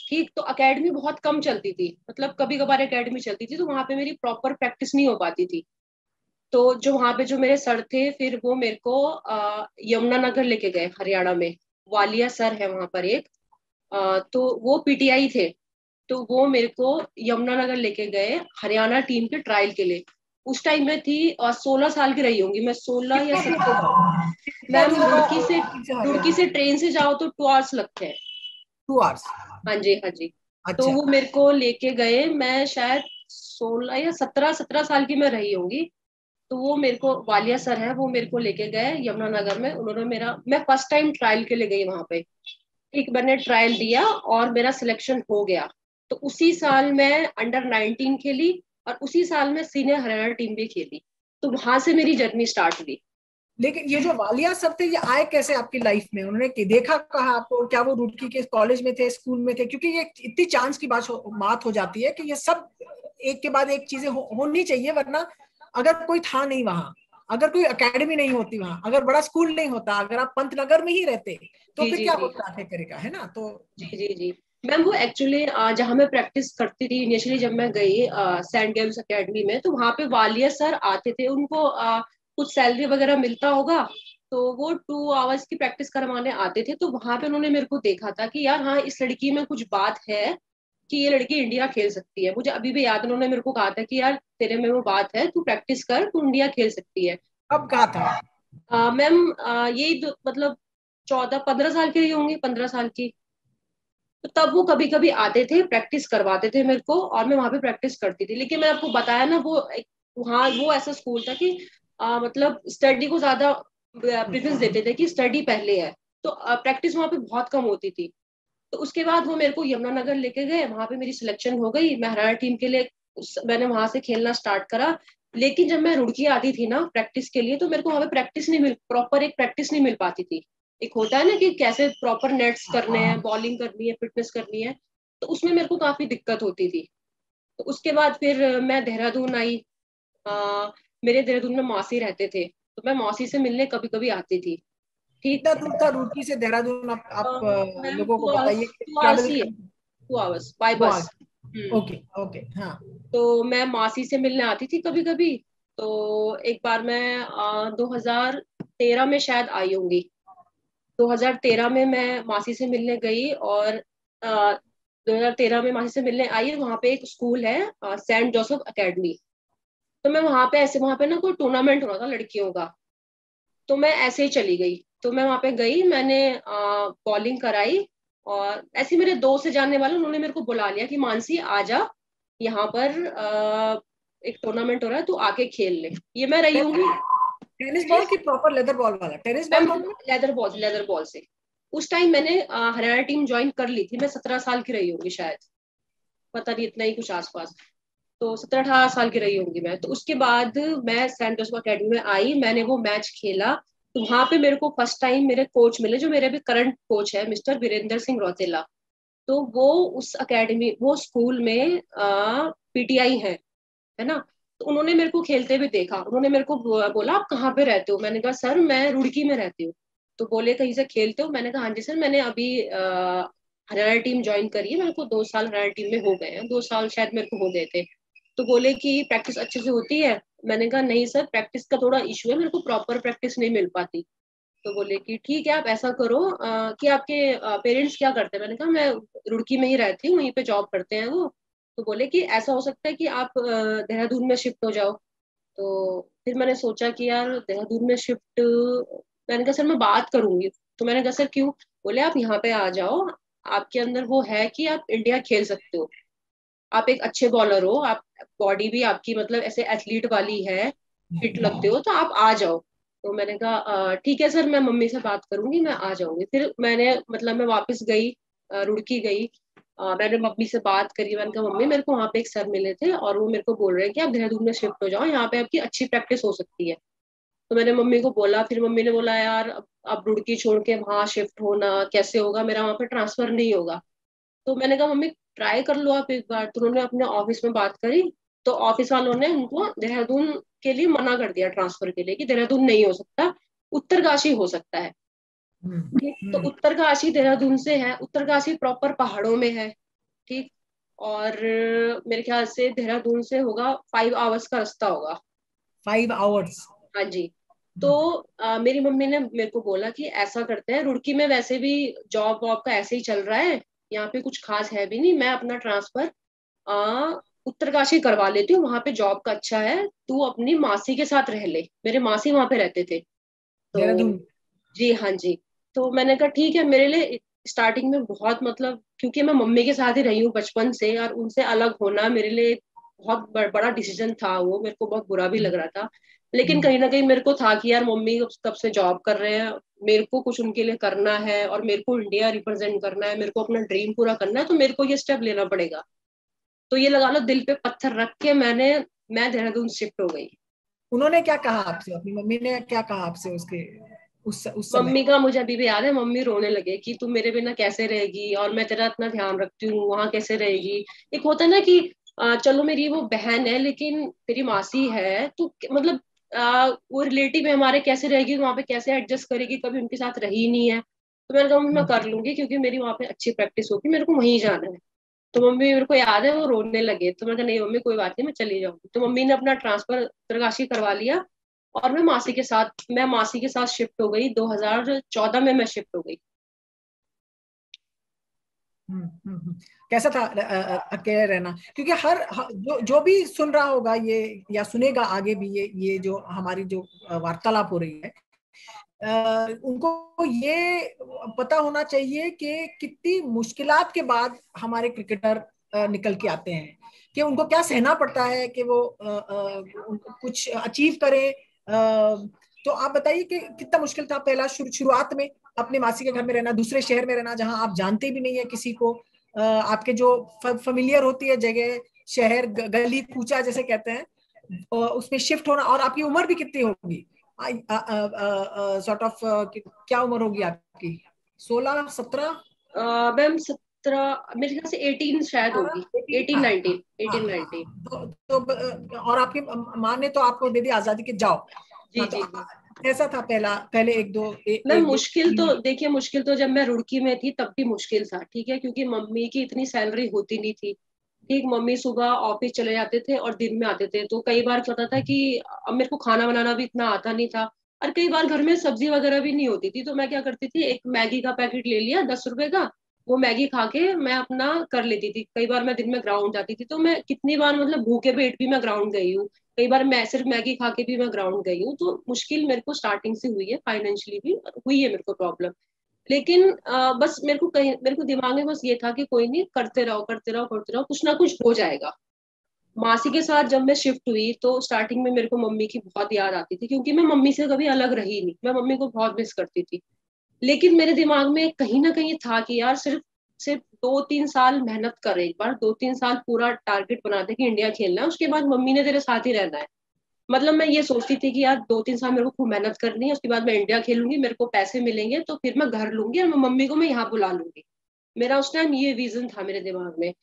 ठीक, तो एकेडमी बहुत कम चलती थी, मतलब कभी कभार एकेडमी चलती थी, तो वहां पे मेरी प्रॉपर प्रैक्टिस नहीं हो पाती थी। तो जो वहां पे जो मेरे सर थे, फिर वो मेरे को यमुनानगर लेके गए, हरियाणा में। वालिया सर है वहां पर एक, तो वो पीटीआई थे। तो वो मेरे को यमुनानगर लेके गए हरियाणा टीम के ट्रायल के लिए। उस टाइम में थी 16 साल की रही होंगी मैं, 16 या 17। कितना मैम दूर होगा रुड़की हरियाणा? से ट्रेन से जाओ तो 2 आवर्स लगते हैं। 2 आवर्स? हाँ जी, हाँ जी। तो अच्छा। वो मेरे को लेके गए, मैं शायद 16 या 17 साल की मैं रही होंगी। तो वो मेरे को, वालिया सर है, वो मेरे को लेके गए यमुनानगर में। उन्होंने मेरा, मैं फर्स्ट टाइम ट्रायल के लिए गई वहां पे। एक मैंने ट्रायल दिया और मेरा सिलेक्शन हो गया। तो उसी साल मैं अंडर 19 खेली, और उसी साल मैं सीनियर हरियाणा टीम भी खेली। तो वहां से मेरी जर्नी स्टार्ट हुई। लेकिन ये जो वालिया सब थे, ये आए कैसे आपकी लाइफ में? उन्होंने देखा कहा आपको? क्या वो रुड़की के कॉलेज में थे, स्कूल में थे? क्योंकि ये इतनी चांस की बात हो जाती है कि ये सब एक के बाद एक चीजें होनी चाहिए, वरना अगर कोई था नहीं वहां, अगर कोई एकेडमी नहीं होती वहां, अगर बड़ा स्कूल नहीं होता, अगर आप पंतनगर में ही रहते, तो जी फिर जी क्या जी होता आखिर करेगा, है ना? तो जी जी जी। मैम वो एक्चुअली जहाँ मैं प्रैक्टिस करती थी इनिशियली, जब मैं गई सेंट गेम्स एकेडमी में, तो वहाँ पे वालिया सर आते थे। उनको कुछ सैलरी वगैरह मिलता होगा, तो वो 2 आवर्स की प्रैक्टिस करवाने आते थे। तो वहां पे उन्होंने मेरे को देखा था कि यार हाँ, इस लड़की में कुछ बात है, कि ये लड़की इंडिया खेल सकती है। मुझे अभी भी याद है, उन्होंने मेरे को कहा था कि यार तेरे में वो बात है, तू प्रैक्टिस कर, तू इंडिया खेल सकती है। अब कहा था? मैम यही मतलब 14-15 साल की रही होंगी, 15 साल की। तो तब वो कभी कभी आते थे, प्रैक्टिस करवाते थे मेरे को, और मैं वहां पे प्रैक्टिस करती थी। लेकिन मैं आपको बताया ना, वो वहाँ वो ऐसा स्कूल था कि मतलब स्टडी को ज्यादा प्रेफरेंस देते थे, कि स्टडी पहले है। तो प्रैक्टिस वहां पे बहुत कम होती थी। तो उसके बाद वो मेरे को यमुनानगर लेके गए, वहां पे मेरी सिलेक्शन हो गई, मैं हरियाणा टीम के लिए मैंने वहां से खेलना स्टार्ट करा। लेकिन जब मैं रुड़की आती थी ना प्रैक्टिस के लिए, तो मेरे को वहां पे प्रैक्टिस नहीं मिल प्रॉपर एक प्रैक्टिस नहीं मिल पाती थी। एक होता है ना कि कैसे प्रॉपर नेट्स करने हैं, बॉलिंग करनी है, फिटनेस करनी है। तो उसमें मेरे को काफी दिक्कत होती थी। तो उसके बाद फिर मैं देहरादून आई। आ, मेरे देहरादून में मौसी रहते थे, तो मैं मौसी से मिलने कभी कभी आती थी। ठीक। कितना दूर था रुड़की से देहरादून? आप मैम लोगों को टू आवर्स बताइए, टू आवर्स ट्रैवल ही है, कर। 2 आवर्स बाय बस। ओके, ओके, हाँ। तो मैं मासी से मिलने आती थी कभी कभी। तो एक बार मैं 2013 में शायद आई होंगी। 2013 में मैं मासी से मिलने गई, और 2013 में मासी से मिलने आई। वहां पे एक स्कूल है, सेंट जोसेफ एकेडमी। तो मैं वहां पे ऐसे, वहां पे ना कोई टूर्नामेंट हो रहा था लड़कियों का, तो मैं ऐसे ही चली गई। तो मैं वहां पे गई, मैंने बॉलिंग कराई। और ऐसे मेरे दोस्त से जानने वाले, उन्होंने मेरे को बुला लिया कि मानसी आ जा, यहाँ पर एक टूर्नामेंट हो रहा है, तू आके खेल ले। ये मैं रही हूँ। टेनिस बॉल की प्रॉपर लेदर बॉल वाला tennis ball ma'am leather ball से। उस टाइम मैंने हरियाणा टीम ज्वाइन कर ली थी, मैं 17 साल की रही होंगी शायद, पता नहीं, इतना ही कुछ आसपास। तो 17-18 साल की रही होंगी मैं। तो उसके बाद मैं सेंट जोसेफ अकेडमी में आई, मैंने वो मैच खेला। तो वहां पे मेरे को फर्स्ट टाइम मेरे कोच मिले, जो मेरे भी करंट कोच है, मिस्टर वीरेंद्र सिंह रौतेला। तो वो उस अकेडमी, वो स्कूल में पीटीआई है ना। तो उन्होंने मेरे को खेलते हुए देखा, उन्होंने मेरे को बोला आप कहाँ पे रहते हो? मैंने कहा सर मैं रुड़की में रहती हूँ। तो बोले कहीं से खेलते हो? मैंने कहा हाँ जी सर, मैंने अभी हरियाणा टीम ज्वाइन करी है, मेरे को 2 साल हरियाणा टीम में हो गए हैं, 2 साल शायद मेरे को हो गए थे। तो बोले कि प्रैक्टिस अच्छे से होती है? मैंने कहा नहीं सर, प्रैक्टिस का थोड़ा इशू है, मेरे को प्रॉपर प्रैक्टिस नहीं मिल पाती। तो बोले कि ठीक है, आप ऐसा करो कि आपके पेरेंट्स क्या करते हैं? मैंने कहा मैं रुड़की में ही रहती हूँ, वहीं पे जॉब करते हैं वो। तो बोले कि ऐसा हो सकता है कि आप देहरादून में शिफ्ट हो जाओ। तो फिर मैंने सोचा कि यार देहरादून में शिफ्ट, मैंने कहा सर मैं बात करूंगी। तो मैंने कहा सर क्यों? बोले आप यहाँ पे आ जाओ, आपके अंदर वो है कि आप इंडिया खेल सकते हो, आप एक अच्छे बॉलर हो, आप बॉडी भी आपकी मतलब ऐसे एथलीट वाली है, फिट लगते हो, तो आप आ जाओ। तो मैंने कहा ठीक है सर, मैं मम्मी से बात करूंगी, मैं आ जाऊंगी। फिर मैंने मतलब मैं वापस गई, रुड़की गई। मैंने मम्मी से बात करी, मैंने कहा मम्मी मेरे को वहाँ पे एक सर मिले थे और वो मेरे को बोल रहे हैं कि आप देहरादून में शिफ्ट हो जाओ, यहाँ पे आपकी अच्छी प्रैक्टिस हो सकती है। तो मैंने मम्मी को बोला, फिर मम्मी ने बोला यार अब रुड़की छोड़ के वहां शिफ्ट होना कैसे होगा, मेरा वहां पे ट्रांसफर नहीं होगा। तो मैंने कहा मम्मी ट्राई कर लो आप एक बार। तो उन्होंने अपने ऑफिस में बात करी, तो ऑफिस वालों ने उनको देहरादून के लिए मना कर दिया, ट्रांसफर के लिए, कि देहरादून नहीं हो सकता, उत्तरकाशी हो सकता है। ठीक, तो उत्तरकाशी देहरादून से है, उत्तरकाशी प्रॉपर पहाड़ों में है। ठीक, और मेरे ख्याल से देहरादून से होगा 5 आवर्स का रास्ता होगा। 5 आवर्स। हाँ जी। तो मेरी मम्मी ने मेरे को बोला कि ऐसा करते हैं, रुड़की में वैसे भी जॉब वॉब का ऐसे ही चल रहा है, यहाँ पे कुछ खास है भी नहीं, मैं अपना ट्रांसफर उत्तरकाशी करवा लेती हूँ, वहां पे जॉब का अच्छा है, तू अपनी मासी के साथ रह ले। मेरे मासी वहां पे रहते थे। तो देहरादून। जी हाँ जी। तो मैंने कहा ठीक है। मेरे लिए स्टार्टिंग में बहुत मतलब, क्योंकि मैं मम्मी के साथ ही रही हूँ बचपन से, और उनसे अलग होना मेरे लिए बहुत बड़ा डिसीजन था वो, मेरे को बहुत बुरा भी लग रहा था। लेकिन कहीं ना कहीं मेरे को था कि यार मम्मी कब से जॉब कर रहे हैं, मेरे को कुछ उनके लिए करना है, और मेरे को इंडिया रिप्रेजेंट करना है, मेरे को अपना ड्रीम पूरा करना है, तो मेरे को ये स्टेप लेना पड़ेगा। तो ये लगा लो दिल पे पत्थर रख के मैं देहरादून शिफ्ट हो गई। उन्होंने क्या कहा आपसे, अपनी मम्मी ने क्या कहा आपसे उसके उस समय? मम्मी का मुझे अभी भी याद है, मम्मी रोने लगे कि तू मेरे बिना कैसे रहेगी, और मैं तेरा इतना ध्यान रखती हूँ, वहां कैसे रहेगी। एक होता है ना कि चलो मेरी वो बहन है लेकिन तेरी मासी है, तो मतलब वो रिलेटिव है हमारे, कैसे रहेगी वहां पे, कैसे एडजस्ट करेगी, कभी उनके साथ रही नहीं है। तो मैंने कहा मम्मी मैं कर लूंगी, क्योंकि मेरी वहां पे अच्छी प्रैक्टिस होगी, मेरे को वहीं जाना है। तो मम्मी, मेरे को याद है वो रोने लगे। तो मैंने कहा नहीं मम्मी कोई बात नहीं, मैं चली जाऊंगी। तो मम्मी ने अपना ट्रांसफर उत्तरकाशी करवा लिया, और मैं मासी के साथ शिफ्ट हो गई, 2014 में मैं शिफ्ट हो गई। कैसा था अकेले रहना? क्योंकि जो भी सुन रहा होगा ये, या सुनेगा आगे भी, ये जो हमारी जो वार्तालाप हो रही है, उनको ये पता होना चाहिए कि कितनी मुश्किलात के बाद हमारे क्रिकेटर निकल के आते हैं, कि उनको क्या सहना पड़ता है कि वो कुछ अचीव करें। तो आप बताइए कि कितना मुश्किल था पहला शुरुआत में अपने मासी के घर में रहना, दूसरे शहर में रहना जहां आप जानते भी नहीं है किसी को, आपके जो फेमिलियर होती है जगह, शहर, गली कूचा जैसे कहते हैं, उसमें शिफ्ट होना, और आपकी उम्र भी कितनी होगी, सॉर्ट ऑफ क्या उम्र होगी आपकी? 16, 17? मैम 17, मेरे ख्याल से 18 शायद होगी, 18 हाँ 19, हाँ 18 हाँ। 19। और आपकी माँ ने तो आपको दे दी आजादी के जाओ। जी हाँ, तो जी जी। कैसा था पहले मैम एक दो मुश्किल तो 3 देखिए, मुश्किल तो जब मैं रुड़की में थी तब भी मुश्किल था, ठीक है, क्योंकि मम्मी की इतनी सैलरी होती नहीं थी। ठीक, मम्मी सुबह ऑफिस चले जाते थे और दिन में आते थे, तो कई बार क्या होता था कि अब मेरे को खाना बनाना भी इतना आता नहीं था, और कई बार घर में सब्जी वगैरह भी नहीं होती थी। तो मैं क्या करती थी, एक मैगी का पैकेट ले लिया 10 रुपए का, वो मैगी खा के मैं अपना कर लेती थी। कई बार मैं दिन में ग्राउंड जाती थी, तो मैं कितनी बार मतलब भूखे पेट भी मैं ग्राउंड गई हूँ, कई बार मैं सिर्फ मैगी खा के भी मैं ग्राउंड गई हूँ। तो मुश्किल मेरे को स्टार्टिंग से हुई है, फाइनेंशियली भी हुई है मेरे को प्रॉब्लम। लेकिन बस मेरे को दिमाग में बस ये था कि कोई नहीं, करते रहो करते रहो करते रहो, कुछ ना कुछ हो जाएगा। मासी के साथ जब मैं शिफ्ट हुई तो स्टार्टिंग में मेरे को मम्मी की बहुत याद आती थी, क्योंकि मैं मम्मी से कभी अलग रही नहीं, मैं मम्मी को बहुत मिस करती थी। लेकिन मेरे दिमाग में कहीं ना कहीं था कि यार सिर्फ सिर्फ 2-3 साल मेहनत कर, एक बार 2-3 साल पूरा टारगेट बना दे कि इंडिया खेलना है, उसके बाद मम्मी ने तेरे साथ ही रहना है। मतलब मैं ये सोचती थी कि यार 2-3 साल मेरे को खूब मेहनत करनी है, उसके बाद मैं इंडिया खेलूंगी, मेरे को पैसे मिलेंगे तो फिर मैं घर लूंगी और मैं मम्मी को मैं यहाँ बुला लूंगी। मेरा उस टाइम ये विजन था मेरे दिमाग में।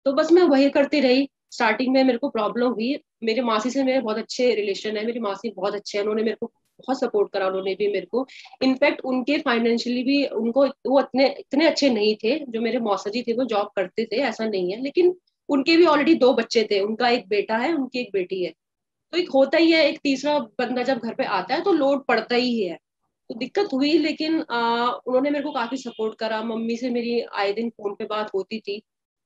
तो बस मैं वही करती रही। स्टार्टिंग में मेरे को प्रॉब्लम हुई। मेरी मासी से मेरे बहुत अच्छे रिलेशन है, मेरी मासी बहुत अच्छे हैं, उन्होंने मेरे को बहुत सपोर्ट करा, उन्होंने भी मेरे को। इनफैक्ट उनके फाइनेंशियली भी उनको वो इतने इतने अच्छे नहीं थे, जो मेरे मौसा जी थे वो जॉब करते थे ऐसा नहीं है, लेकिन उनके भी ऑलरेडी 2 बच्चे थे, उनका एक बेटा है, उनकी एक बेटी है। तो एक होता ही है, एक तीसरा बंदा जब घर पे आता है तो लोड पड़ता ही है। तो दिक्कत हुई, लेकिन उन्होंने मेरे को काफी सपोर्ट करा, मम्मी से मेरी आए दिन फोन पे बात होती थी।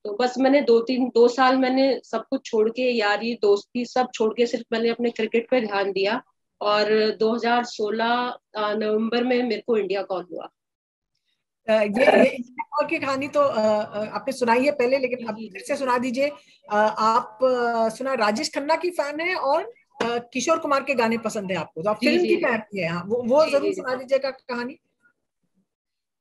तो बस मैंने 2 साल मैंने सब कुछ छोड़ के, यारी दोस्ती सब छोड़ के, सिर्फ मैंने अपने क्रिकेट पे ध्यान दिया। और 2016 नवंबर में मेरे को इंडिया कॉल हुआ। ये इंडिया कॉल की कहानी तो आपने सुनाई है पहले, लेकिन जी अब जी फिर जी से सुना दीजिए। आप सुना, राजेश खन्ना की फैन है और किशोर कुमार के गाने पसंद है आपको, तो आप जी फिल्म जी की जी फैन भी है। हाँ, वो जी जरूर जी जी। सुना दीजिएगा कहानी।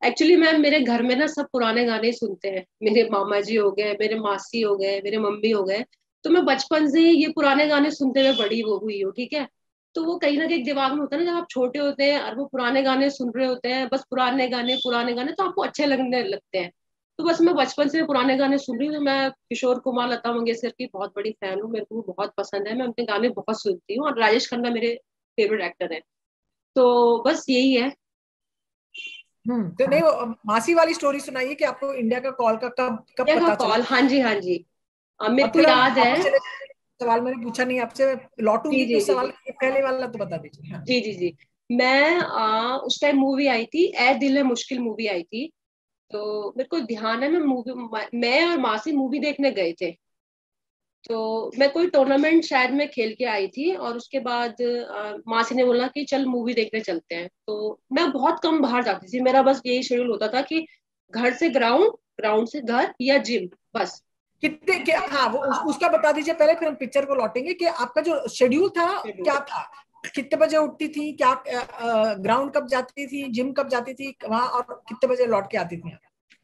एक्चुअली मैम मेरे घर में ना सब पुराने गाने ही सुनते हैं, मेरे मामा जी हो गए, मेरे मासी हो गए, मेरे मम्मी हो गए। तो मैं बचपन से ही ये पुराने गाने सुनते हुए बड़ी वो हुई हूँ, ठीक है। तो वो कहीं ना कहीं दिमाग में होता है ना, जब आप छोटे होते हैं और वो पुराने गाने सुन रहे होते हैं, बस पुराने गाने तो आपको अच्छे लगने लगते हैं। तो बस मैं बचपन से पुराने गाने सुन रही हूँ। तो मैं किशोर कुमार, लता मंगेशकर की बहुत बड़ी फैन हूँ, मेरे को वो बहुत पसंद है, मैं उनके गाने बहुत सुनती हूँ, और राजेश खन्ना मेरे फेवरेट एक्टर है। तो बस यही है। तो नहीं, वो मासी वाली स्टोरी सुनाइए कि आपको इंडिया का कॉल का कब कब इंडिया का पता चला। कॉल, हाँ जी हाँ जी। मेरे और को फिर हम याद है। वापस चले, सवाल मैंने पूछा नहीं आपसे, जी लौटूंगी जी तो जी सवाल जी पहले वाला तो बता दीजिए। हाँ। जी जी जी। मैं उस टाइम मूवी आई थी, ए दिल है मुश्किल मूवी आई थी। तो मेरे को ध्यान है, मैं और मासी मूवी देखने गए थे। तो मैं कोई टूर्नामेंट शायद मैं खेल के आई थी, और उसके बाद मासी ने बोला कि चल मूवी देखने चलते हैं। तो मैं बहुत कम बाहर जाती थी, मेरा बस यही शेड्यूल होता था कि घर से ग्राउंड, ग्राउंड से घर या जिम, बस। कितने क्या, हाँ वो उसका बता दीजिए पहले, फिर हम पिक्चर को लौटेंगे कि आपका जो शेड्यूल था क्या था। कितने बजे उठती थी, क्या ग्राउंड कब जाती थी, जिम कब जाती थी वहां, और कितने बजे लौट के आती थी।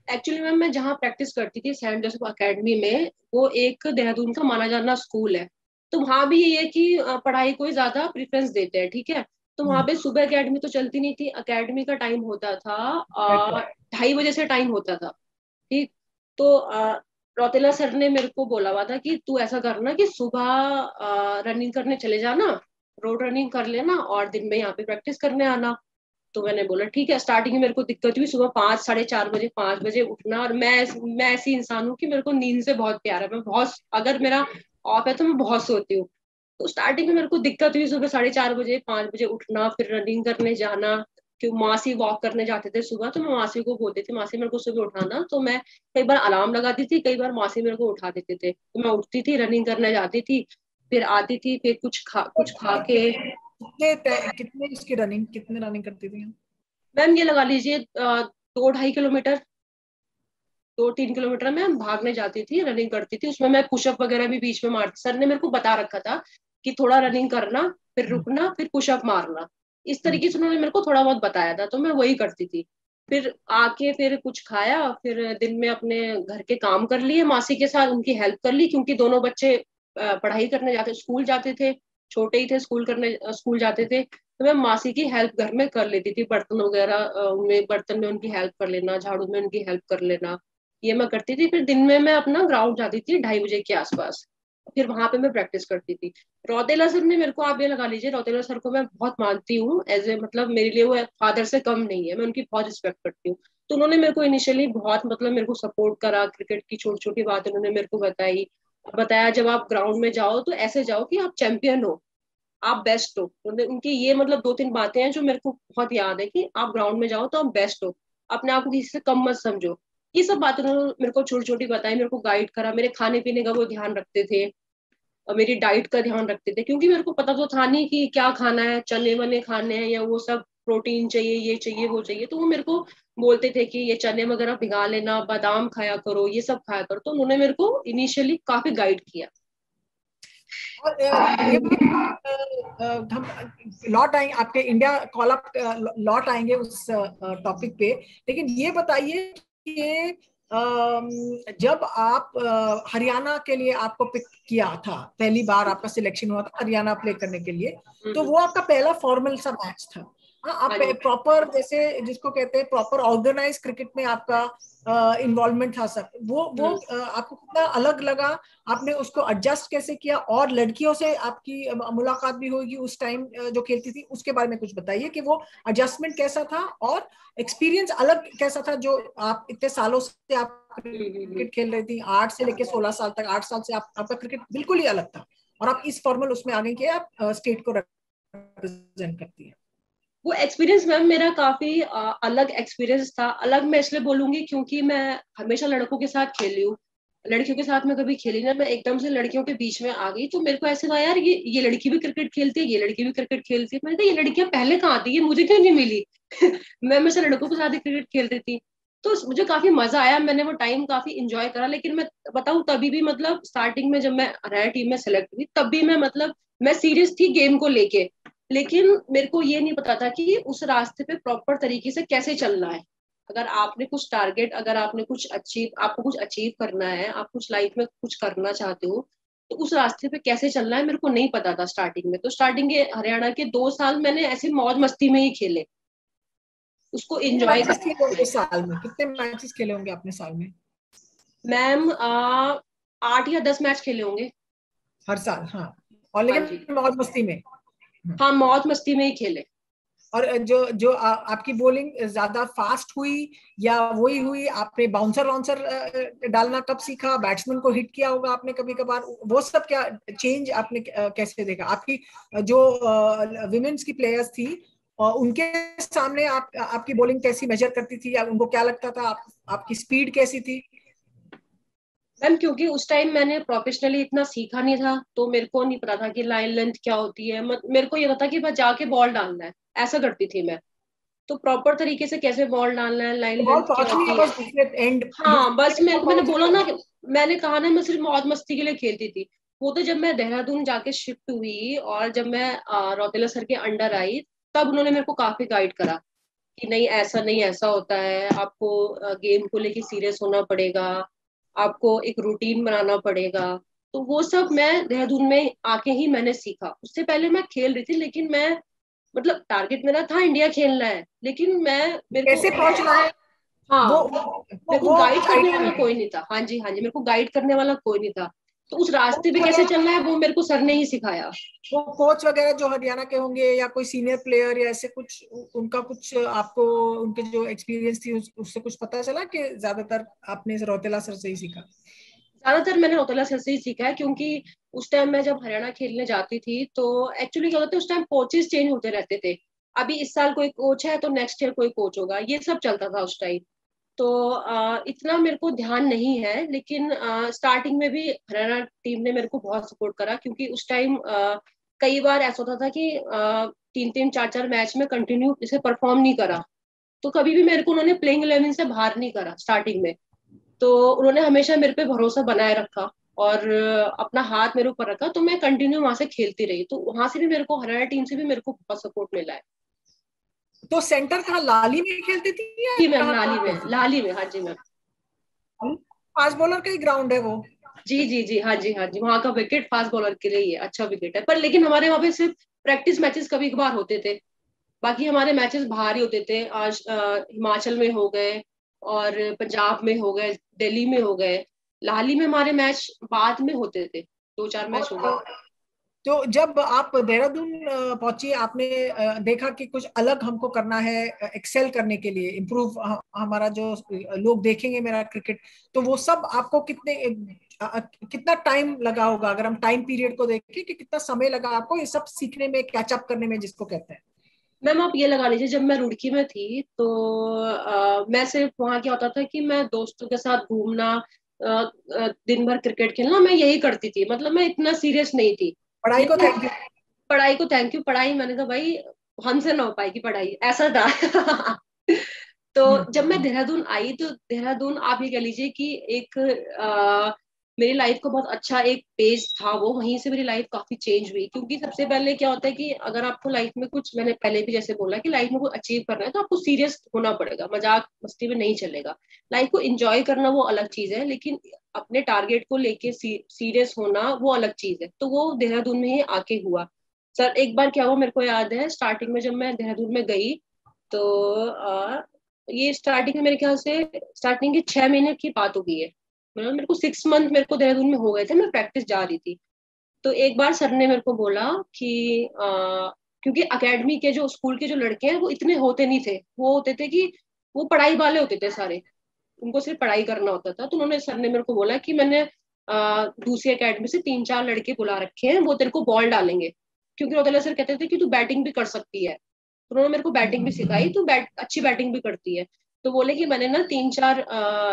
एक्चुअली मैम मैं जहाँ प्रैक्टिस करती थी सेंट जोसेफ अकेडमी में, वो एक देहरादून का माना जाना स्कूल है। तो वहां भी ये है कि पढ़ाई को ही ज्यादा प्रेफरेंस देते हैं, ठीक है। तो वहां पे सुबह अकेडमी तो चलती नहीं थी, अकेडमी का टाइम होता था 2:30 बजे से टाइम होता था, ठीक। तो रौतेला सर ने मेरे को बोला हुआ था कि तू ऐसा करना कि सुबह रनिंग करने चले जाना, रोड रनिंग कर लेना, और दिन में यहाँ पे प्रैक्टिस करने आना। तो मैंने बोला ठीक है। स्टार्टिंग में मेरे को दिक्कत हुई, सुबह 5, 4:30 बजे, 5 बजे उठना, और मैं ऐसी इंसान हूँ कि मेरे को नींद से बहुत प्यार है, मैं बहुत, अगर मेरा ऑफ है तो मैं बहुत सोती हूँ। तो स्टार्टिंग में मेरे को दिक्कत हुई, सुबह 4:30 बजे, 5 बजे उठना, फिर रनिंग करने जाना। क्यों, मासी वॉक करने जाते थे सुबह, तो मैं मासी को बोलती थी मासी मेरे को सुबह उठाना। तो मैं कई बार अलार्म लगाती थी, कई बार मासी मेरे को उठा देते थे, तो मैं उठती थी, रनिंग करने जाती थी, फिर आती थी, फिर कुछ खा के। कितने इसकी रनिंग, कितने रनिंग करती थी। मैम ये लगा लीजिए 2-2.5 किलोमीटर, 2-3 किलोमीटर में भागने जाती थी, रनिंग करती थी, उसमें मैं पुशअप वगैरह भी बीच में मारती। सर ने मेरे को बता रखा था कि थोड़ा रनिंग करना, फिर रुकना, फिर पुशअप मारना। इस तरीके से उन्होंने मेरे को थोड़ा बहुत बताया था, तो मैं वही करती थी। फिर आके फिर कुछ खाया, फिर दिन में अपने घर के काम कर लिए, मासी के साथ उनकी हेल्प कर ली, क्योंकि दोनों बच्चे पढ़ाई करने जाते, स्कूल जाते थे, छोटे ही थे, स्कूल जाते थे। तो मैं मासी की हेल्प घर में कर लेती थी, बर्तन वगैरह उनमें, बर्तन में उनकी हेल्प कर लेना, झाड़ू में उनकी हेल्प कर लेना, ये मैं करती थी। फिर दिन में मैं अपना ग्राउंड जाती थी 2:30 बजे के आसपास, फिर वहां पे मैं प्रैक्टिस करती थी। रौतेला सर ने मेरे को, आप ये लगा लीजिए, रौतेला सर को मैं बहुत मानती हूँ एज ए, मतलब मेरे लिए वो फादर से कम नहीं है, मैं उनकी बहुत रिस्पेक्ट करती हूँ। तो उन्होंने मेरे को इनिशियली बहुत, मतलब मेरे को सपोर्ट करा, क्रिकेट की छोटी छोटी बातें उन्होंने मेरे को बताई, बताया जब आप ग्राउंड में जाओ तो ऐसे जाओ कि आप चैंपियन हो, आप बेस्ट हो। उनकी ये मतलब 2-3 बातें हैं जो मेरे को बहुत याद है, कि आप ग्राउंड में जाओ तो आप बेस्ट हो, अपने आप को किसी से कम मत समझो। ये सब बातें उन्होंने मेरे को छोटी छोटी बताई, मेरे को गाइड करा, मेरे खाने पीने का वो ध्यान रखते थे, और मेरी डाइट का ध्यान रखते थे, क्योंकि मेरे को पता तो था नहीं कि क्या खाना है, चने वने खाने हैं या वो सब प्रोटीन चाहिए, ये चाहिए, वो चाहिए, तो वो मेरे को बोलते थे कि ये चने वगैरह भिगा लेना, बादाम खाया करो, ये सब खाया करो। तो उन्होंने मेरे को इनिशियली काफी गाइड किया। और हम लौट आएंगे आपके इंडिया कॉल अप, लौट आएंगे उस टॉपिक पे, लेकिन ये बताइए कि जब आप हरियाणा के लिए आपको पिक किया था, पहली बार आपका सिलेक्शन हुआ था हरियाणा प्ले करने के लिए, तो वो आपका पहला फॉर्मल सा मैच था। हाँ, आप प्रॉपर, जैसे जिसको कहते हैं प्रॉपर ऑर्गेनाइज क्रिकेट में आपका इन्वॉल्वमेंट था सर, वो आपको कितना अलग लगा, आपने उसको एडजस्ट कैसे किया, और लड़कियों से आपकी मुलाकात भी होगी उस टाइम जो खेलती थी, उसके बारे में कुछ बताइए कि वो एडजस्टमेंट कैसा था और एक्सपीरियंस अलग कैसा था, जो आप इतने सालों से आप क्रिकेट खेल रही थी, 8 से लेकर 16 साल तक, 8 साल से आपका क्रिकेट बिल्कुल ही अलग था, और आप इस फॉर्मल उसमें आ गई कि आप स्टेट को रिप्रेजेंट करती है। वो एक्सपीरियंस मैम मेरा काफी अलग एक्सपीरियंस था। अलग मैं इसलिए बोलूंगी क्योंकि मैं हमेशा लड़कों के साथ खेली हूँ, लड़कियों के साथ मैं कभी खेली ना। मैं एकदम से लड़कियों के बीच में आ गई, तो मेरे को ऐसे था यार ये लड़की भी क्रिकेट खेलती है, ये लड़की भी क्रिकेट खेलती है। मैंने कहा ये लड़कियां पहले कहाँ थी, ये मुझे क्यों नहीं मिली मैं हमेशा लड़कों के साथ ही क्रिकेट खेलती थी, तो मुझे काफी मजा आया, मैंने वो टाइम काफी इंजॉय करा। लेकिन मैं बताऊं तभी भी मतलब स्टार्टिंग में जब मैं हरियाणा टीम में सेलेक्ट हुई तब भी मैं मतलब मैं सीरियस थी गेम को लेके, लेकिन मेरे को ये नहीं पता था कि उस रास्ते पे प्रॉपर तरीके से कैसे चलना है। अगर आपने कुछ टारगेट, अगर आपने कुछ अचीव, आपको कुछ अचीव करना है, आप कुछ लाइफ में कुछ करना चाहते हो, तो उस रास्ते पे कैसे चलना है मेरे को नहीं पता था स्टार्टिंग में। तो स्टार्टिंग के हरियाणा के 2 साल मैंने ऐसे मौज मस्ती में ही खेले, उसको एंजॉय मैचेस खेले होंगे साल में, कितने मैचेस खेले होंगे आपने साल में? मैम 8 या 10 मैच खेले होंगे हर साल? हाँ, और हाँ जी, लेकिन मौज मस्ती में? हाँ मौज मस्ती में ही खेले। और जो आपकी बॉलिंग ज्यादा फास्ट हुई या वही हुई, आपने बाउंसर वाउंसर डालना कब सीखा, बैट्समैन को हिट किया होगा आपने कभी कभार, वो सब क्या चेंज आपने कैसे देखा? आपकी जो विमेन्स की प्लेयर्स थी उनके सामने आपकी बॉलिंग कैसी मेजर करती थी, या उनको क्या लगता था, आपकी स्पीड कैसी थी? मैम क्योंकि उस टाइम मैंने प्रोफेशनली इतना सीखा नहीं था, तो मेरे को नहीं पता था कि लाइन लेंथ क्या होती है। मेरे को ये पता कि बस जाके बॉल डालना है, ऐसा करती थी मैं। तो प्रॉपर तरीके से कैसे बॉल डालना है, लाइन बॉल लेंथ क्या पहुंचनी है होती है, बस दूसरे एंड, हाँ बस मेरे को, मैंने बोला ना, दूसरे। मैंने कहा ना मैं सिर्फ मौज मस्ती के लिए खेलती थी। वो तो जब मैं देहरादून जाके शिफ्ट हुई और जब मैं रौतेला सर के अंडर आई, तब उन्होंने मेरे को काफी गाइड करा कि नहीं ऐसा नहीं, ऐसा होता है, आपको गेम को लेके सीरियस होना पड़ेगा, आपको एक रूटीन बनाना पड़ेगा। तो वो सब मैं देहरादून में आके ही मैंने सीखा। उससे पहले मैं खेल रही थी, लेकिन मैं मतलब टारगेट मेरा था इंडिया खेलना है, लेकिन मैं मेरे को कैसे पहुंचना है हाँ वो मेरे को वो गाइड कुछ करने आइडिया वाला नहीं कोई नहीं था। हाँ जी, हाँ जी, मेरे को गाइड करने वाला कोई नहीं था, तो उस रास्ते पे कैसे है। चलना है वो मेरे को सर ने ही सिखाया। वो कोच वगैरह जो हरियाणा के होंगे या कोई सीनियर प्लेयर या ऐसे कुछ, उनका कुछ आपको, उनके जो एक्सपीरियंस थी उससे कुछ पता चला कि ज्यादातर आपने रौतेला सर से ही सीखा? ज्यादातर मैंने रौतेला सर से ही सीखा है, क्योंकि उस टाइम मैं जब हरियाणा खेलने जाती थी तो एक्चुअली क्या होता है, उस टाइम कोचेस चेंज होते रहते थे। अभी इस साल कोई कोच है तो नेक्स्ट ईयर कोई कोच होगा, ये सब चलता था उस टाइम। तो इतना मेरे को ध्यान नहीं है, लेकिन स्टार्टिंग में भी हरियाणा टीम ने मेरे को बहुत सपोर्ट करा, क्योंकि उस टाइम कई बार ऐसा होता था कि 3-3 4-4 मैच में कंटिन्यू जैसे परफॉर्म नहीं करा, तो कभी भी मेरे को उन्होंने प्लेइंग 11 से बाहर नहीं करा स्टार्टिंग में। तो उन्होंने हमेशा मेरे पे भरोसा बनाए रखा और अपना हाथ मेरे ऊपर रखा, तो मैं कंटिन्यू वहां से खेलती रही। तो वहां से भी मेरे को, हरियाणा टीम से भी मेरे को बहुत सपोर्ट मिला है। तो सेंटर कहाँ, लाली में खेलती थी या जी मैम, कहाँ लाली में, खेलती लाली में, हाँ जी मैम। थी? फास्ट बॉलर का ही ग्राउंड है वो? जी जी जी, हाँ जी हाँ जी, वहाँ का विकेट फास्ट बॉलर के लिए ही है, अच्छा विकेट है। पर लेकिन हमारे वहाँ पे सिर्फ प्रैक्टिस मैचेस कभी कभार होते थे, बाकी हमारे मैचेस बाहर ही होते थे। आज हिमाचल में हो गए, और पंजाब में हो गए, दिल्ली में हो गए। लाली में हमारे मैच बाद में होते थे, 2-4 मैच हो गए। और तो जब आप देहरादून पहुंची, आपने देखा कि कुछ अलग हमको करना है एक्सेल करने के लिए, इम्प्रूव, हमारा जो लोग देखेंगे मेरा क्रिकेट, तो वो सब आपको कितना टाइम लगा होगा, अगर हम टाइम पीरियड को देखें कि कितना समय लगा आपको ये सब सीखने में, कैचअप करने में जिसको कहते हैं? मैम आप ये लगा लीजिए, जब मैं रुड़की में थी तो मैं सिर्फ वहाँ क्या होता था कि मैं दोस्तों के साथ घूमना, दिन भर क्रिकेट खेलना, मैं यही करती थी। मतलब मैं इतना सीरियस नहीं थी। पढ़ाई को लेकिन थैंक यू। पढ़ाई को थैंक यू, पढ़ाई मैंने कहा भाई हमसे ना हो पाएगी पढ़ाई, ऐसा था। तो जब मैं देहरादून आई तो देहरादून आप ये कह लीजिए कि एक मेरी लाइफ का बहुत अच्छा एक पेज था वो, वहीं से मेरी लाइफ काफी चेंज हुई। क्योंकि सबसे पहले क्या होता है कि अगर आपको लाइफ में कुछ, मैंने पहले भी जैसे बोला कि लाइफ में कुछ अचीव करना है तो आपको सीरियस होना पड़ेगा, मजाक मस्ती में नहीं चलेगा। लाइफ को एंजॉय करना वो अलग चीज है, लेकिन अपने टारगेट को लेके सीरियस होना वो अलग चीज है। तो वो देहरादून में ही आके हुआ। सर एक बार क्या हुआ मेरे को याद है, स्टार्टिंग में जब मैं देहरादून में गई तो ये स्टार्टिंग में मेरे ख्याल से स्टार्टिंग की 6 महीने की बात हो गई है। मतलब मेरे को 6 मंथ मेरे को देहरादून में हो गए थे, मैं प्रैक्टिस जा रही थी। तो एक बार सर ने मेरे को बोला कि क्योंकि एकेडमी के जो स्कूल के जो लड़के हैं वो इतने होते नहीं थे, वो होते थे कि वो पढ़ाई वाले होते थे सारे, उनको सिर्फ पढ़ाई करना होता था। तो उन्होंने, सर ने मेरे को बोला कि मैंने दूसरी एकेडमी से 3-4 लड़के बुला रखे हैं, वो तेरे को बॉल डालेंगे। क्योंकि रोतेला सर कहते थे कि तू बैटिंग भी कर सकती है, तो उन्होंने मेरे को बैटिंग भी सिखाई, तू अच्छी बैटिंग भी करती है। तो बोले कि मैंने ना 3-4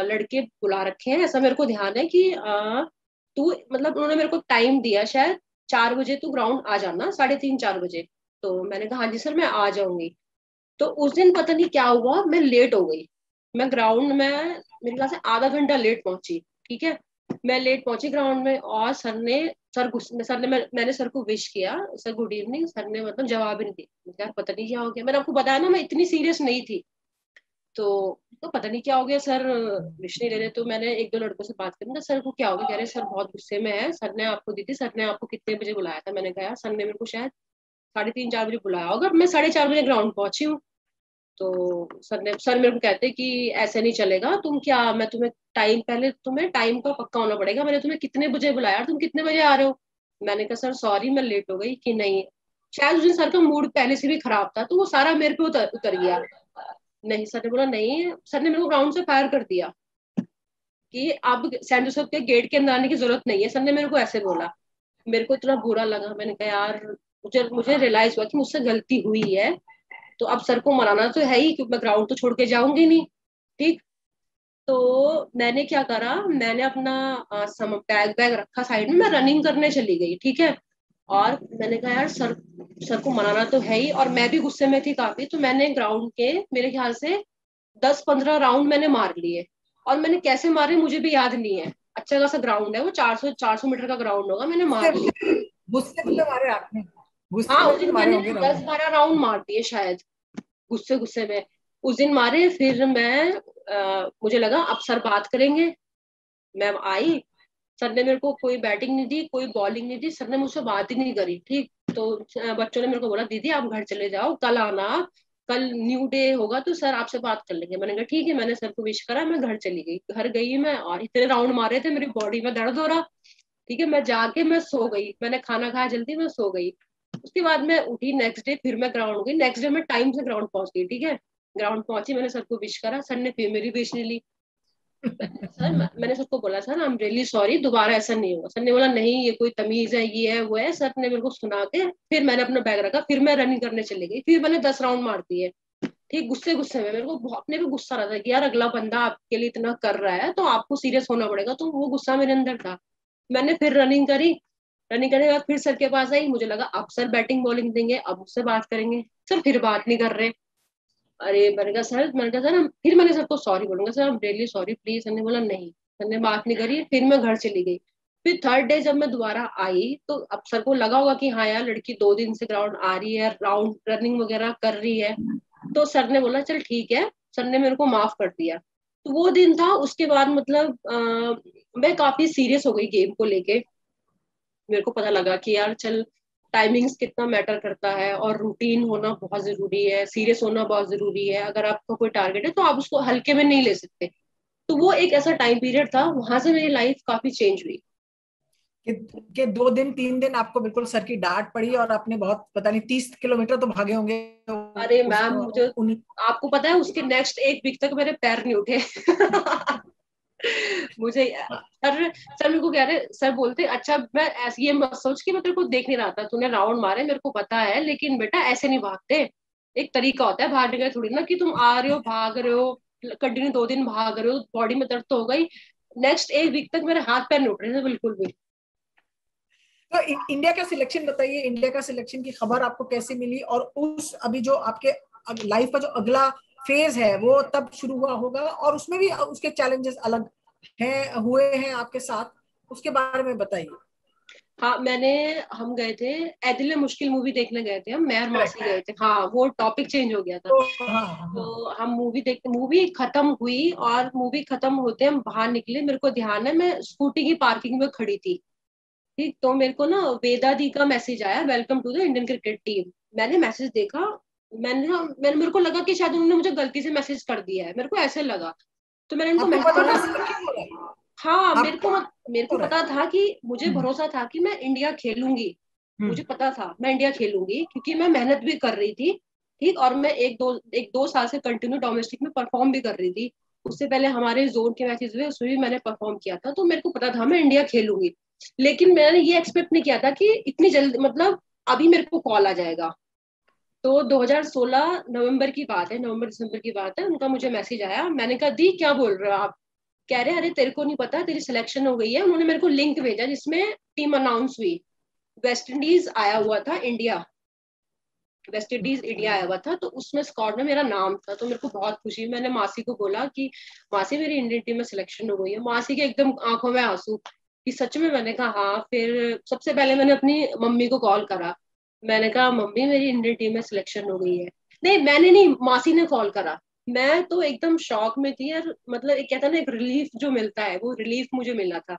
लड़के बुला रखे हैं, ऐसा मेरे को ध्यान है कि तू, मतलब उन्होंने मेरे को टाइम दिया शायद 4 बजे तू ग्राउंड आ जाना, 3:30-4 बजे। तो मैंने कहा हाँ जी सर मैं आ जाऊंगी। तो उस दिन पता नहीं क्या हुआ, मैं लेट हो गई। मैं ग्राउंड में मेरे ख्याल से आधा घंटा लेट पहुंची, ठीक है। मैं लेट पहुंची ग्राउंड में, और सर ने मैंने सर को विश किया, सर गुड इवनिंग, सर ने मतलब जवाब ही नहीं दिया। यार पता नहीं क्या हो गया, मैंने आपको बताया ना मैं इतनी सीरियस नहीं थी। तो पता नहीं क्या हो गया, सर विश नहीं दे रहे। तो मैंने एक दो लड़कों से बात करी ना, सर को क्या हो गया, कह रहे सर बहुत गुस्से में है, सर ने आपको दी थी, सर ने आपको कितने बजे बुलाया था। मैंने कहा यार सर ने मेरे को शायद 3:30-4 बजे बुलाया होगा, मैं 4:30 बजे ग्राउंड पहुंची हूँ। तो सर मेरे को कहते कि ऐसे नहीं चलेगा, तुम क्या, मैं तुम्हें टाइम, पहले तुम्हें टाइम का पक्का होना पड़ेगा, मैंने तुम्हें कितने बजे बुलाया, तुम कितने बजे आ रहे हो। मैंने कहा सर सॉरी मैं लेट हो गई। कि नहीं, शायद उस दिन सर का मूड पहले से भी खराब था, तो वो सारा मेरे पे उतर गया। नहीं, सर ने बोला नहीं, सर ने मेरे को ग्राउंड से फायर कर दिया कि अब सेंट जोसेफ के गेट के अंदर आने की जरूरत नहीं है, सर ने मेरे को ऐसे बोला। मेरे को इतना बुरा लगा, मैंने कहा यार, मुझे रियलाइज हुआ कि मुझसे गलती हुई है, तो अब सर को मनाना तो है ही, क्योंकि मैं ग्राउंड तो छोड़ के जाऊंगी नहीं। ठीक। तो मैंने क्या करा, मैंने अपना बैग बैग रखा साइड में, मैं रनिंग करने चली गई, ठीक है। और मैंने कहा यार सर को मनाना तो है ही, और मैं भी गुस्से में थी काफी। तो मैंने ग्राउंड के मेरे ख्याल से 10-15 राउंड मैंने मार लिए। और मैंने कैसे मारे मुझे भी याद नहीं है, अच्छा खासा ग्राउंड है वो, 400 मीटर का ग्राउंड होगा, मैंने मार लिया। गुस्से में मारे आपने? गुस्से हाँ में उस दिन मारे मैंने होंगे राहुल। 10-12 राउंड मार दिए शायद, गुस्से गुस्से में उस दिन मारे। फिर मुझे लगा अब सर बात करेंगे। मैं आई, सर ने मेरे को कोई बैटिंग नहीं दी, कोई बॉलिंग नहीं दी, सर ने मुझसे बात ही नहीं करी। ठीक। तो बच्चों ने मेरे को बोला दीदी आप घर चले जाओ, कल आना, कल न्यू डे होगा तो सर आपसे बात कर लेंगे। मैंने कहा ठीक है, मैंने सर को विश करा, मैं घर चली गई। घर गई मैं, और इतने राउंड मारे थे मेरी बॉडी में दर्द हो रहा। ठीक है, मैं जाके मैं सो गई, मैंने खाना खाया जल्दी, मैं सो गई। उसके बाद मैं उठी नेक्स्ट डे, फिर मैं ग्राउंड गई। नेक्स्ट डे मैं टाइम से ग्राउंड पहुंच गई, ठीक है। ग्राउंड पहुंची, मैंने सर को विश करा, सर ने फिर मेरी विश नहीं ली। मैंने सबको बोला sir I am really sorry, दोबारा ऐसा नहीं होगा। सर ने बोला नहीं ये कोई तमीज है, ये है वो है। सर ने मेरे को सुना के फिर मैंने अपना बैग रखा, फिर मैं रनिंग करने चली गई, फिर मैंने 10 राउंड मार दिए। ठीक। गुस्से गुस्से में मेरे को अपने पे गुस्सा आ रहा था कि यार अगला बंदा आपके लिए इतना कर रहा है तो आपको सीरियस होना पड़ेगा, तो वो गुस्सा मेरे अंदर था। मैंने फिर रनिंग करी, रनिंग करने के बाद फिर सर के पास आई, मुझे लगा अब सर बैटिंग बॉलिंग देंगे, अब उससे बात करेंगे। सर फिर बात नहीं कर रहे। अरे मैंने कहा सर फिर मैंने सर को सॉरी बोलूंगा, sir I am really sorry please. Sir ने बोला नहीं, सर ने बात नहीं करी, फिर मैं घर चली गई। फिर थर्ड डे जब मैं दोबारा आई तो अब सर को लगा होगा कि हाँ यार लड़की 2 दिन से ग्राउंड आ रही है, राउंड रनिंग वगैरह कर रही है। तो सर ने बोला चल ठीक है, सर ने मेरे को माफ कर दिया। तो वो दिन था, उसके बाद मतलब मैं काफी सीरियस हो गई गेम को लेके। मेरे को पता लगा कि यार चल टाइमिंग्स कितना मैटर करता है, और रूटीन होना बहुत जरूरी है, सीरियस होना बहुत जरूरी है। अगर आपका कोई टारगेट है तो आप उसको हल्के में नहीं ले सकते। तो वो एक ऐसा टाइम पीरियड था, वहां से मेरी लाइफ काफी चेंज हुई। कि 2 दिन 3 दिन आपको बिल्कुल सर की डांट पड़ी, और आपने बहुत पता नहीं 30 किलोमीटर तो भागे होंगे अरे उस मैम मुझे, उन आपको पता है उसके नेक्स्ट एक वीक तक मेरे पैर नहीं उठे। मुझे सर मेरे को कह रहे, सर बोलते अच्छा मैं ऐसे ये मत सोच कि मैं तेरे को देख नहीं रहा था, तूने राउंड मारे मेरे को पता है, लेकिन बेटा ऐसे नहीं भागते, एक तरीका होता है भागने का, थोड़ी ना कि तुम आ रहे हो भाग रहे हो कंटिन्यू 2 दिन भाग रहे हो, बॉडी में दर्द तो हो गई। नेक्स्ट एक वीक तक मेरे हाथ पैर नहीं उठ रहे थे बिल्कुल भी। तो इंडिया का सिलेक्शन बताइए, इंडिया का सिलेक्शन की खबर आपको कैसे मिली, और उस अभी जो आपके लाइफ का जो अगला फेज है वो तब शुरू हुआ होगा, और उसमें भी उसके चैलेंजेस अलग हैं, हुए हैं आपके साथ, उसके बारे में बताइए। हाँ, हम गए थे, ए दिल है मुश्किल मूवी देखने गए थे हम, मैं और मासी गए थे। हाँ, वो टॉपिक चेंज हो गया था। तो हाँ हाँ तो हम मूवी खत्म हुई, और मूवी खत्म होते हम बाहर निकले, मेरे को ध्यान है मैं स्कूटी की पार्किंग में खड़ी थी। ठीक, तो मेरे को ना वेदा दी का मैसेज आया, welcome to the Indian cricket team. मैंने मैसेज देखा, मेरे को लगा कि शायद उन्होंने मुझे गलती से मैसेज कर दिया है, मेरे को ऐसे लगा। तो मैंने उनको आपको पता था मैसेज, सिलेक्शन हो रहा है? हाँ, आपको मेरे को हो रहा पता था कि मुझे है? भरोसा था कि मैं इंडिया खेलूंगी। मुझे हम्म। पता था मैं इंडिया खेलूंगी, क्योंकि मैं मेहनत भी कर रही थी। ठीक, और मैं एक दो साल से कंटिन्यू डोमेस्टिक में परफॉर्म भी कर रही थी। उससे पहले हमारे जोन के मैचेस हुए, उसमें भी मैंने परफॉर्म किया था, तो मेरे को पता था मैं इंडिया खेलूंगी। लेकिन मैंने ये एक्सपेक्ट नहीं किया था कि इतनी जल्दी, मतलब अभी मेरे को कॉल आ जाएगा। तो 2016 नवंबर की बात है, नवंबर दिसंबर की बात है, उनका मुझे मैसेज आया। मैंने कहा दी क्या बोल रहे हो आप? कह रहे अरे तेरे को नहीं पता, तेरी सिलेक्शन हो गई है। उन्होंने मेरे को लिंक भेजा जिसमें टीम अनाउंस हुई। वेस्ट इंडीज आया हुआ था, इंडिया, वेस्ट इंडीज इंडिया आया हुआ था, तो उसमें स्क्वाड में मेरा नाम था। तो मेरे को बहुत खुशी, मैंने मासी को बोला कि मासी मेरी इंडियन टीम में सिलेक्शन हो गई है। मासी के एकदम आंखों में आंसू कि सच में? मैंने कहा हाँ। फिर सबसे पहले मैंने अपनी मम्मी को कॉल करा, मैंने कहा मम्मी मेरी इंडियन टीम में सिलेक्शन हो गई है। नहीं, मैंने नहीं, मासी ने कॉल करा। मैं तो एकदम शॉक में थी यार, मतलब एक कहता ना, एक रिलीफ जो मिलता है, वो रिलीफ मुझे मिला था।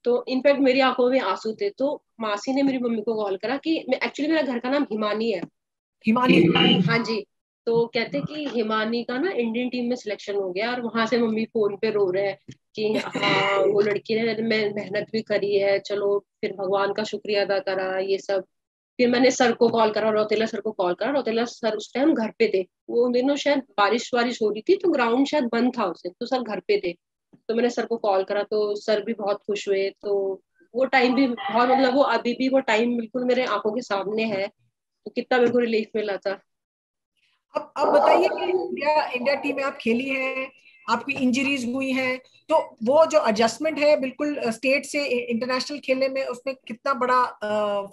तो इनफैक्ट मेरी आंखों में आंसू थे। तो मासी ने मेरी मम्मी को कॉल करा कि एक्चुअली मेरा घर का नाम हिमानी है। हिमानी। हाँ जी। तो कहते कि हिमानी का ना इंडियन टीम में सिलेक्शन हो गया, और वहां से मम्मी फोन पे रो रहे हैं कि हाँ वो लड़की ने मेहनत भी करी है, चलो फिर भगवान का शुक्रिया अदा करा, ये सब। फिर मैंने सर को कॉल करा, रौतेला सर को कॉल करा। रौतेला सर उस टाइम घर पे थे, वो उन दिनों शायद बारिश वारिश हो रही थी, तो ग्राउंड शायद बंद था उस दिन, तो सर घर पे थे। तो मैंने सर को कॉल करा, तो सर भी बहुत खुश हुए। तो वो टाइम भी बहुत, मतलब वो अभी भी वो टाइम बिल्कुल मेरे आंखों के सामने है। तो कितना मेरे को रिलीफ मिला था। अब बताइए कि इंडिया इंडिया टीम में आप खेली हैं, आपकी इंजरीज हुई हैं, तो वो जो एडजस्टमेंट है बिल्कुल स्टेट से इंटरनेशनल खेलने में, उसमें कितना बड़ा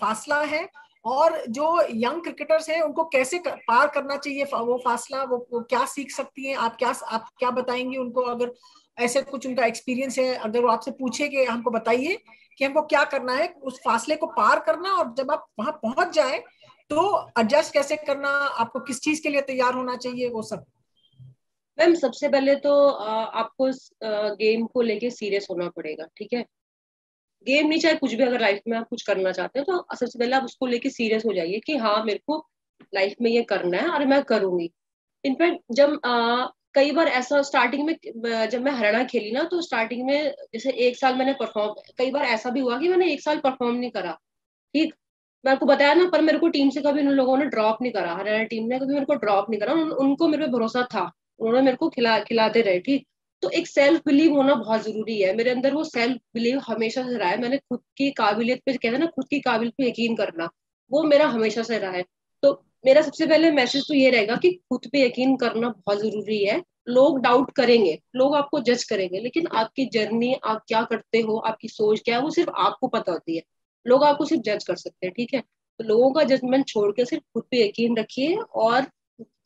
फासला है, और जो यंग क्रिकेटर्स हैं उनको कैसे पार करना चाहिए वो फासला, वो क्या सीख सकती हैं? आप क्या बताएंगी उनको, अगर ऐसे कुछ उनका एक्सपीरियंस है, अगर वो आपसे पूछे कि हमको बताइए कि हमको क्या करना है उस फासले को पार करना, और जब आप वहां पहुंच जाए तो एडजस्ट कैसे करना, आपको किस चीज के लिए तैयार होना चाहिए, वो सब। मैम सबसे पहले तो आपको गेम को लेके सीरियस होना पड़ेगा, ठीक है? गेम नहीं, चाहे कुछ भी, अगर लाइफ में आप कुछ करना चाहते हो तो सबसे पहले आप उसको लेके सीरियस हो जाइए कि हाँ मेरे को लाइफ में ये करना है और मैं करूंगी। इनफैक्ट जब कई बार ऐसा स्टार्टिंग में, जब मैं हरियाणा खेली ना, तो स्टार्टिंग में जैसे एक साल मैंने परफॉर्म, कई बार ऐसा भी हुआ कि मैंने एक साल परफॉर्म नहीं करा। ठीक, मैं आपको बताया ना, पर मेरे को टीम से कभी उन लोगों ने ड्रॉप नहीं करा, हरियाणा टीम ने कभी मेरे को ड्रॉप नहीं करा। उनको मेरे पे भरोसा था, उन्होंने मेरे को खिलाते रहे। ठीक, तो एक सेल्फ बिलीव होना बहुत जरूरी है। मेरे अंदर वो सेल्फ बिलीव हमेशा से रहा है। मैंने खुद की काबिलियत पे, कहते हैं ना, खुद की काबिलियत पे यकीन करना, वो मेरा हमेशा से रहा है। तो मेरा सबसे पहले मैसेज तो ये रहेगा कि खुद पे यकीन करना बहुत जरूरी है। लोग डाउट करेंगे, लोग आपको जज करेंगे, लेकिन आपकी जर्नी, आप क्या करते हो, आपकी सोच क्या है, वो सिर्फ आपको पता होती है। लोग आपको सिर्फ जज कर सकते हैं, ठीक है? तो लोगों का जजमेंट छोड़ के सिर्फ खुद पे यकीन रखिए, और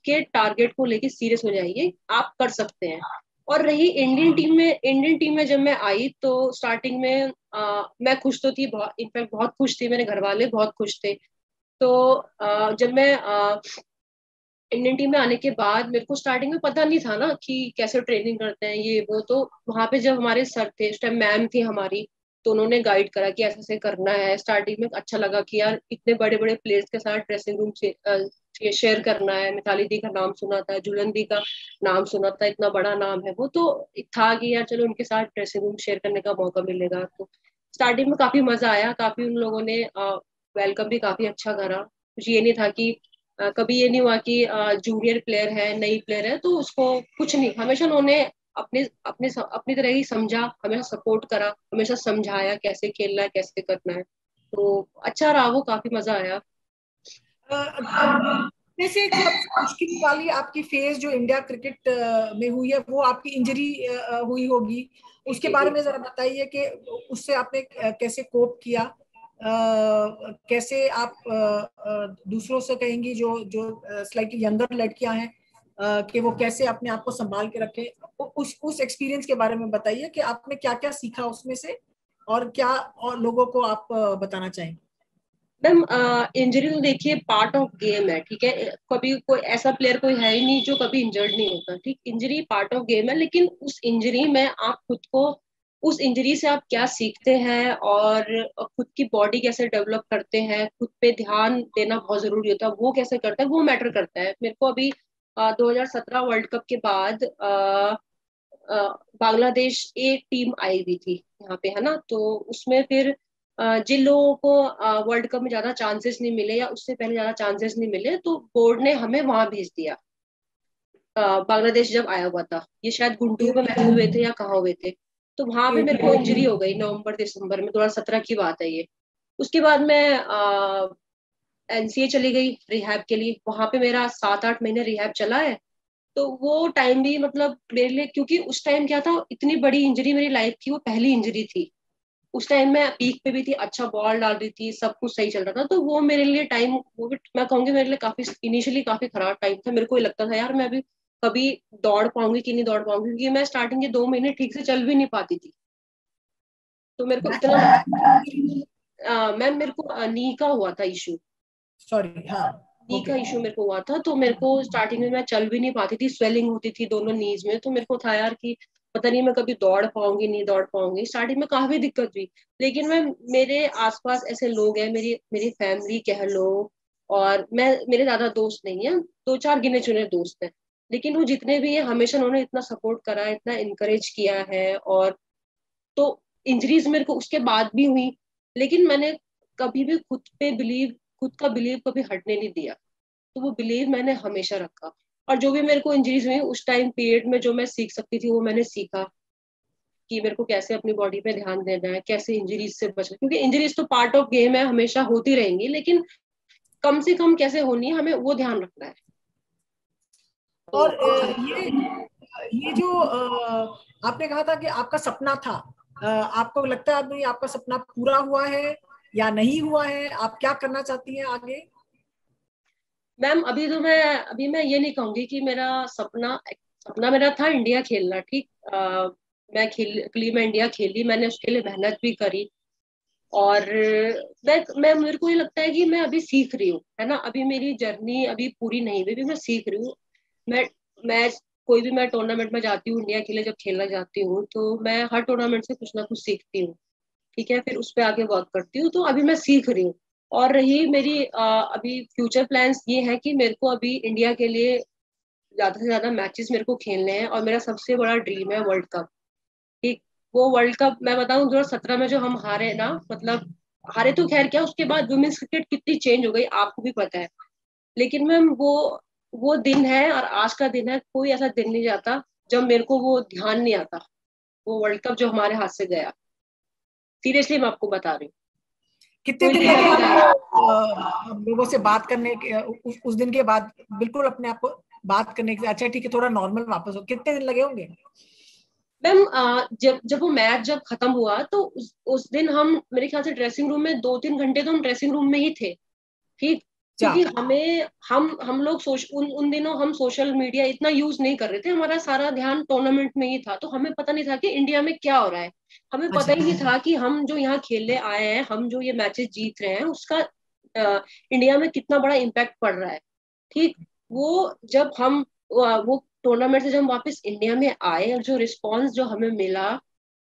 के टारगेट को लेके सीरियस हो जाइए, आप कर सकते हैं। और रही इंडियन टीम में जब मैं आई तो स्टार्टिंग में मैं खुश तो थी बहुत, इनफैक्ट बहुत खुश थी, मेरे घर वाले बहुत खुश थे। तो जब मैं इंडियन टीम में आने के बाद, मेरे को स्टार्टिंग में पता नहीं था ना कि कैसे ट्रेनिंग करते हैं ये वो। तो वहां पे जब हमारे सर थे, उस टाइम मैम थी हमारी, तो उन्होंने गाइड करा कि ऐसे ऐसे करना है। स्टार्टिंग में अच्छा लगा कि यार इतने बड़े बड़े प्लेयर्स के साथ ड्रेसिंग रूम से शेयर करना है। मिताली दी का नाम सुना था, जुलन दी का नाम सुना था, इतना बड़ा नाम है वो, तो एक था कि यार चलो उनके साथ ड्रेसिंग रूम शेयर करने का मौका मिलेगा। तो स्टार्टिंग में काफी मजा आया, काफी उन लोगों ने वेलकम भी काफी अच्छा करा। कुछ ये नहीं था कि कभी ये नहीं हुआ कि जूनियर प्लेयर है, नई प्लेयर है तो उसको कुछ नहीं, हमेशा उन्होंने अपने अपने अपनी तरह ही समझा, हमेशा सपोर्ट करा, हमेशा समझाया कैसे खेलना है, कैसे करना है। तो अच्छा रहा, वो काफी मजा आया। जैसे एक सबसे मुश्किल वाली आपकी फेज जो इंडिया क्रिकेट में हुई है, वो आपकी इंजरी हुई होगी, उसके जी बारे जी। में जरा बताइए कि उससे आपने कैसे कोप किया, कैसे आप दूसरों से कहेंगी जो जो स्लाइटली यंगर लड़कियां हैं कि वो कैसे अपने आप को संभाल के रखें, उस एक्सपीरियंस के बारे में बताइए कि आपने क्या क्या सीखा उसमें से और क्या और लोगों को आप बताना चाहेंगे। मैम इंजरी तो देखिए पार्ट ऑफ गेम है, ठीक है। कभी कोई ऐसा प्लेयर कोई है ही नहीं जो कभी इंजर्ड नहीं होता, ठीक। इंजरी पार्ट ऑफ गेम है, लेकिन उस इंजरी में आप खुद को, उस इंजरी से आप क्या सीखते हैं और खुद की बॉडी कैसे डेवलप करते हैं, खुद पे ध्यान देना बहुत जरूरी होता है, वो कैसे करता है वो मैटर करता है। मेरे को अभी 2017 वर्ल्ड कप के बाद बांग्लादेश एक टीम आई हुई थी यहाँ पे, है ना। तो उसमें फिर जिन लोगों को वर्ल्ड कप में ज्यादा चांसेस नहीं मिले या उससे पहले ज्यादा चांसेस नहीं मिले, तो बोर्ड ने हमें वहां भेज दिया। बांग्लादेश जब आया हुआ था, ये शायद गुंटूर में मैच हुए थे या कहाँ हुए थे, तो वहां पे मेरे को इंजरी हो गई नवंबर दिसंबर में, 2017 की बात है ये। उसके बाद मैं एनसीए चली गई रिहैब के लिए, वहां पे मेरा 7-8 महीने रिहैब चला है। तो वो टाइम भी मतलब मेरे लिए, क्योंकि उस टाइम क्या था, इतनी बड़ी इंजरी मेरी लाइफ की वो पहली इंजरी थी। उस टाइम मैं पीक पे भी थी, अच्छा बॉल डाल रही थी, सब कुछ सही चल रहा था। तो वो मेरे लिए टाइम, वो भी मैं कहूंगी मेरे लिए काफी इनिशियली काफी खराब टाइम था। मेरे को ये लगता था यार मैं अभी कभी दौड़ पाऊंगी कि नहीं दौड़ पाऊंगी, क्योंकि मैं स्टार्टिंग के 2 महीने ठीक से चल भी नहीं पाती थी। तो मेरे को इतना मैम मेरे को नी का हुआ था इशू, सॉरी, हाँ, नी का इशू मेरे को हुआ था। तो मेरे को स्टार्टिंग में मैं चल भी नहीं पाती थी, स्वेलिंग होती थी दोनों नीज में। तो मेरे को था यार कि पता नहीं मैं कभी दौड़ पाऊंगी नहीं दौड़ पाऊंगी, स्टार्टिंग में काफी दिक्कत हुई। लेकिन मैं, मेरे आसपास ऐसे लोग हैं, मेरी मेरी फैमिली कह लो, और मैं, मेरे ज्यादा दोस्त नहीं है, 2-4 गिने चुने दोस्त हैं, लेकिन वो जितने भी हैं हमेशा उन्होंने इतना सपोर्ट करा, इतना इनकरेज किया है। और तो इंजरीज मेरे को उसके बाद भी हुई, लेकिन मैंने कभी भी खुद पे बिलीव, खुद का बिलीव कभी हटने नहीं दिया। तो वो बिलीव मैंने हमेशा रखा, और जो भी मेरे को इंजरीज हुई उस टाइम पीरियड में जो मैं सीख सकती थी वो मैंने सीखा, कि मेरे को कैसे अपनी बॉडी पे ध्यान देना है, कैसे इंजरीज से बचना, क्योंकि इंजरीज तो पार्ट ऑफ गेम है, हमेशा होती रहेंगी, लेकिन कम से कम कैसे होनी है हमें वो ध्यान रखना है। और ये जो आपने कहा था कि आपका सपना था, आपको लगता है अभी आपका सपना पूरा हुआ है या नहीं हुआ है? आप क्या करना चाहती हैं आगे? मैम अभी मैं ये नहीं कहूंगी कि मेरा सपना, सपना मेरा था इंडिया खेलना, ठीक। मैं इंडिया खेली, मैंने उसके लिए मेहनत भी करी। और मैं मेरे को ये लगता है कि मैं अभी सीख रही हूँ, है ना। अभी मेरी जर्नी अभी पूरी नहीं हुई, अभी मैं सीख रही हूँ। मैं कोई भी मैं टूर्नामेंट में जाती हूँ इंडिया के लिए, जब खेलना जाती हूँ तो मैं हर टूर्नामेंट से कुछ ना कुछ सीखती हूँ, ठीक है। फिर उस पर आगे वर्क करती हूँ, तो अभी मैं सीख रही हूँ। और रही मेरी अभी फ्यूचर प्लान्स, ये है कि मेरे को अभी इंडिया के लिए ज्यादा से ज्यादा मैचेस मेरे को खेलने हैं, और मेरा सबसे बड़ा ड्रीम है वर्ल्ड कप, ठीक। वो वर्ल्ड कप मैं बताऊं 2017 में जो हम हारे ना, मतलब हारे तो खैर क्या, उसके बाद वुमेन्स क्रिकेट कितनी चेंज हो गई आपको भी पता है। लेकिन मैम वो दिन है, और आज का दिन है, कोई ऐसा दिन नहीं जाता जब मेरे को वो ध्यान नहीं आता, वो वर्ल्ड कप जो हमारे हाथ से गया। सीरियसली मैं आपको बता रही हूँ, कितने दिन लगे आपको लोगों से बात करने के, उस दिन के बाद बिल्कुल अपने आप को बात करने के? अच्छा ठीक है, थोड़ा नॉर्मल वापस हो, कितने दिन लगे होंगे? मैम जब वो मैच जब खत्म हुआ तो उस दिन हम, मेरे ख्याल से ड्रेसिंग रूम में 2-3 घंटे तो हम ड्रेसिंग रूम में ही थे, ठीक। क्योंकि हमें हम लोग उन दिनों हम सोशल मीडिया इतना यूज नहीं कर रहे थे, हमारा सारा ध्यान टूर्नामेंट में ही था। तो हमें पता नहीं था कि इंडिया में क्या हो रहा है, हमें पता ही नहीं था कि हम जो यहाँ खेलने आए हैं, हम जो ये मैचेस जीत रहे हैं, उसका इंडिया में कितना बड़ा इम्पैक्ट पड़ रहा है, ठीक। वो जब हम वो टूर्नामेंट से जब हम वापस इंडिया में आए, और जो रिस्पॉन्स जो हमें मिला,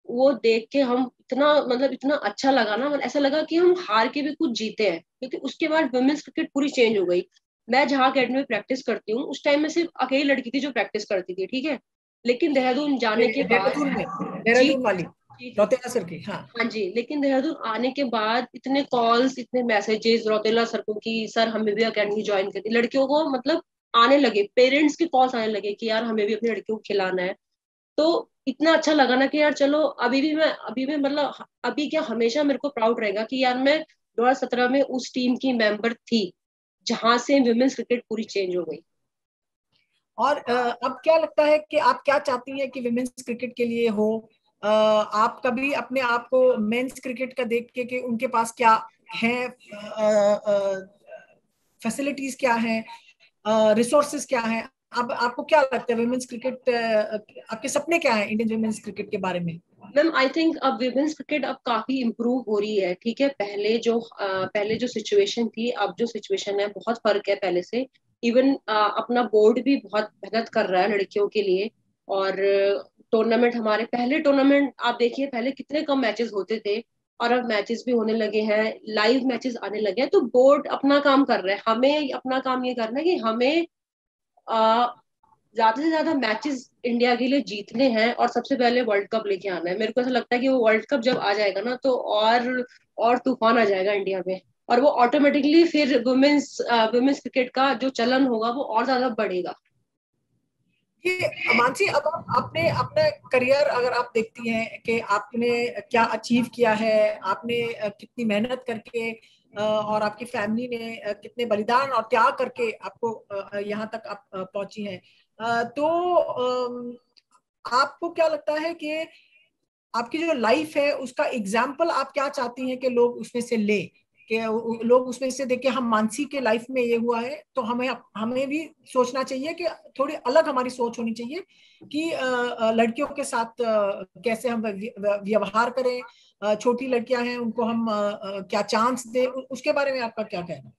वो देख के हम इतना, मतलब इतना अच्छा लगा ना, मतलब ऐसा लगा कि हम हार के भी कुछ जीते हैं। क्योंकि उसके बाद वुमेन्स क्रिकेट पूरी चेंज हो गई। मैं जहाँ अकेडमी में प्रैक्टिस करती हूँ, उस टाइम में सिर्फ अकेली लड़की थी जो प्रैक्टिस करती थी, ठीक है। लेकिन देहरादून जाने के बाद, जी देहरादून वाली जी रौतेला सर की, हाँ हाँ जी, लेकिन देहरादून आने के बाद इतने कॉल्स, इतने मैसेजेस रौतेला सर को कि सर हमें भी अकेडमी ज्वाइन करनी, लड़कियों को मतलब आने लगे, पेरेंट्स के कॉल्स आने लगे कि यार हमें भी अपनी लड़कियों को खिलाना है। तो इतना अच्छा लगा ना कि यार चलो, अभी भी मतलब अभी क्या, हमेशा मेरे को प्राउड रहेगा कि यार मैं 2017 में उस टीम की मेंबर थी जहां से वुमेन्स क्रिकेट पूरी चेंज हो गई। और अब क्या लगता है कि आप क्या चाहती हैं कि विमेंस क्रिकेट के लिए हो? आप कभी अपने आप को मेंस क्रिकेट का देख के कि उनके पास क्या हैं, फैसिलिटीज क्या हैं, रिसोर्सेज क्या हैं? अब आपको क्या लगता है वुमेन्स क्रिकेट, आपके सपने क्या हैं इंडियन वुमेन्स क्रिकेट के बारे में? मैम आई थिंक अब विमेंस क्रिकेट अब काफी इम्प्रूव हो रही है, ठीक है। पहले जो सिचुएशन थी, अब जो सिचुएशन है बहुत फर्क है पहले से। इवन अपना बोर्ड भी बहुत मेहनत कर रहा है लड़कियों के लिए। और टूर्नामेंट, हमारे पहले टूर्नामेंट आप देखिए, पहले कितने कम मैचेस होते थे और अब मैचेस भी होने लगे हैं, लाइव मैचेस आने लगे हैं। तो बोर्ड अपना काम कर रहा है, हमें अपना काम ये करना है कि हमें ज्यादा से ज्यादा मैचेस इंडिया के लिए जीतने हैं और सबसे पहले वर्ल्ड कप लेके आना है। मेरे को ऐसा लगता है कि वो वर्ल्ड कप जब आ जाएगा ना, तो और तूफान आ जाएगा इंडिया में, और वो ऑटोमेटिकली फिर वुमेन्स क्रिकेट का जो चलन होगा वो और ज्यादा बढ़ेगा। ये मानसी, अब आपने अपना करियर अगर आप देखती हैं कि आपने क्या अचीव किया है, आपने कितनी मेहनत करके और आपकी फैमिली ने कितने बलिदान और त्याग करके आपको यहाँ तक आप पहुंची हैं, तो आपको क्या लगता है कि आपकी जो लाइफ है उसका एग्जाम्पल आप क्या चाहती हैं कि लोग उसमें से ले, कि लोग उसमें से देख के हम मानसी के लाइफ में ये हुआ है तो हमें भी सोचना चाहिए कि थोड़ी अलग हमारी सोच होनी चाहिए कि लड़कियों के साथ कैसे हम व्यवहार करें, छोटी लड़कियां हैं उनको हम क्या चांस दें, उसके बारे में आपका क्या कहना है?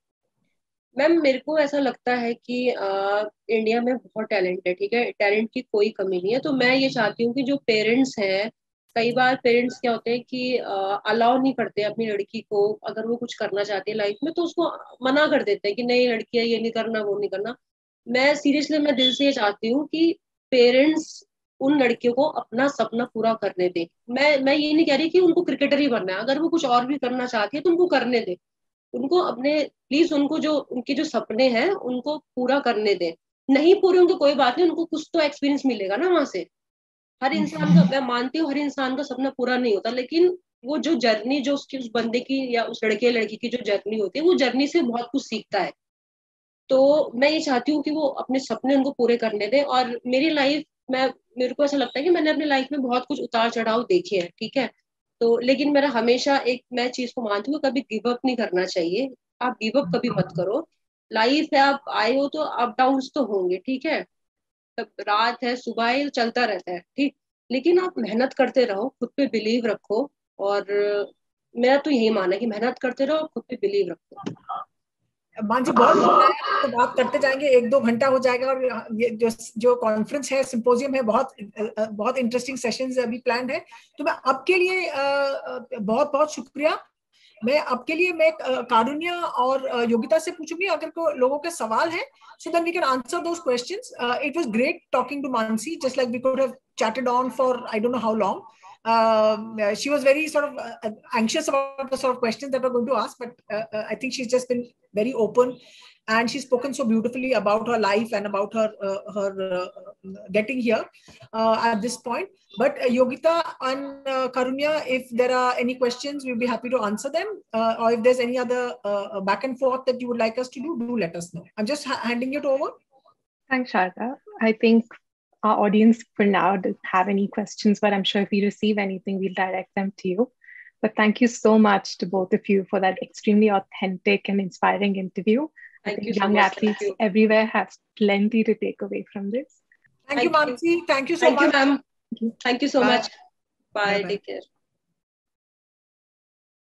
मैम मेरे को ऐसा लगता है कि इंडिया में बहुत टैलेंट है, ठीक है, टैलेंट की कोई कमी नहीं है। तो मैं ये चाहती हूँ कि जो पेरेंट्स हैं, कई बार पेरेंट्स क्या होते हैं कि अलाउ नहीं करते अपनी लड़की को, अगर वो कुछ करना चाहती है लाइफ में तो उसको मना कर देते हैं कि नहीं लड़की है, ये नहीं करना वो नहीं करना। मैं सीरियसली, मैं दिल से ये चाहती हूँ कि पेरेंट्स उन लड़कियों को अपना सपना पूरा करने दें। मैं ये नहीं कह रही कि उनको क्रिकेटर ही बनना है, अगर वो कुछ और भी करना चाहती है तो उनको करने दें। उनको अपने, प्लीज उनको जो उनके जो सपने हैं उनको पूरा करने दें। नहीं पूरे होंगे कोई बात नहीं, उनको कुछ तो एक्सपीरियंस मिलेगा ना वहां से। हर इंसान का, मैं मानती हूँ हर इंसान का सपना पूरा नहीं होता, लेकिन वो जो जर्नी, जो उसकी उस बंदे की या उस लड़के या लड़की की जो जर्नी होती है, वो जर्नी से बहुत कुछ सीखता है। तो मैं ये चाहती हूँ कि वो अपने सपने उनको पूरे करने दें। और मेरी लाइफ, मेरे को ऐसा लगता है कि मैंने अपनी लाइफ में बहुत कुछ उतार चढ़ाव देखे हैं, ठीक है। तो लेकिन मेरा हमेशा एक, मैं चीज को मानती हूँ, कभी गिव अप नहीं करना चाहिए। आप गिव अप कभी मत करो। लाइफ है, आप आए हो तो अप डाउन तो होंगे, ठीक है। तब रात है सुबह है, चलता रहता है, ठीक। लेकिन आप मेहनत करते रहो, खुद पे बिलीव रखो। और मेरा तो यही मानना है कि मेहनत करते रहो और खुद पे बिलीव रखो। मान जी बहुत होता है, तो बात करते जाएंगे, 1-2 घंटा हो जाएगा। और ये जो कॉन्फ्रेंस है, सिंपोजियम है, बहुत इंटरेस्टिंग सेशंस अभी प्लान है। तो मैं आपके लिए बहुत बहुत शुक्रिया। मैं आपके लिए मैं कारुण्या और योगिता से पूछूंगी अगर को लोगों के सवाल हैं, so then we can answer those questions. It was great talking to Mansi, just like we could have chatted on for I don't know how long. She was very sort of anxious about the sort of questions that we're going to ask, but I think she's just been very open, and she's spoken so beautifully about her life and about her getting here at this point. But Yogita and Karunya, if there are any questions, we'll be happy to answer them. Or if there's any other back and forth that you would like us to do let us know. I'm just handing it over. Thanks, Sharda. I think our audience for now doesn't have any questions, but I'm sure if we receive anything, we'll direct them to you. But thank you so much to both of you for that extremely authentic and inspiring interview. I think young athletes everywhere have plenty to take away from this. Thank you, Mansi. Thank you so much. Thank you, ma'am. Thank you so much. Bye. Take care.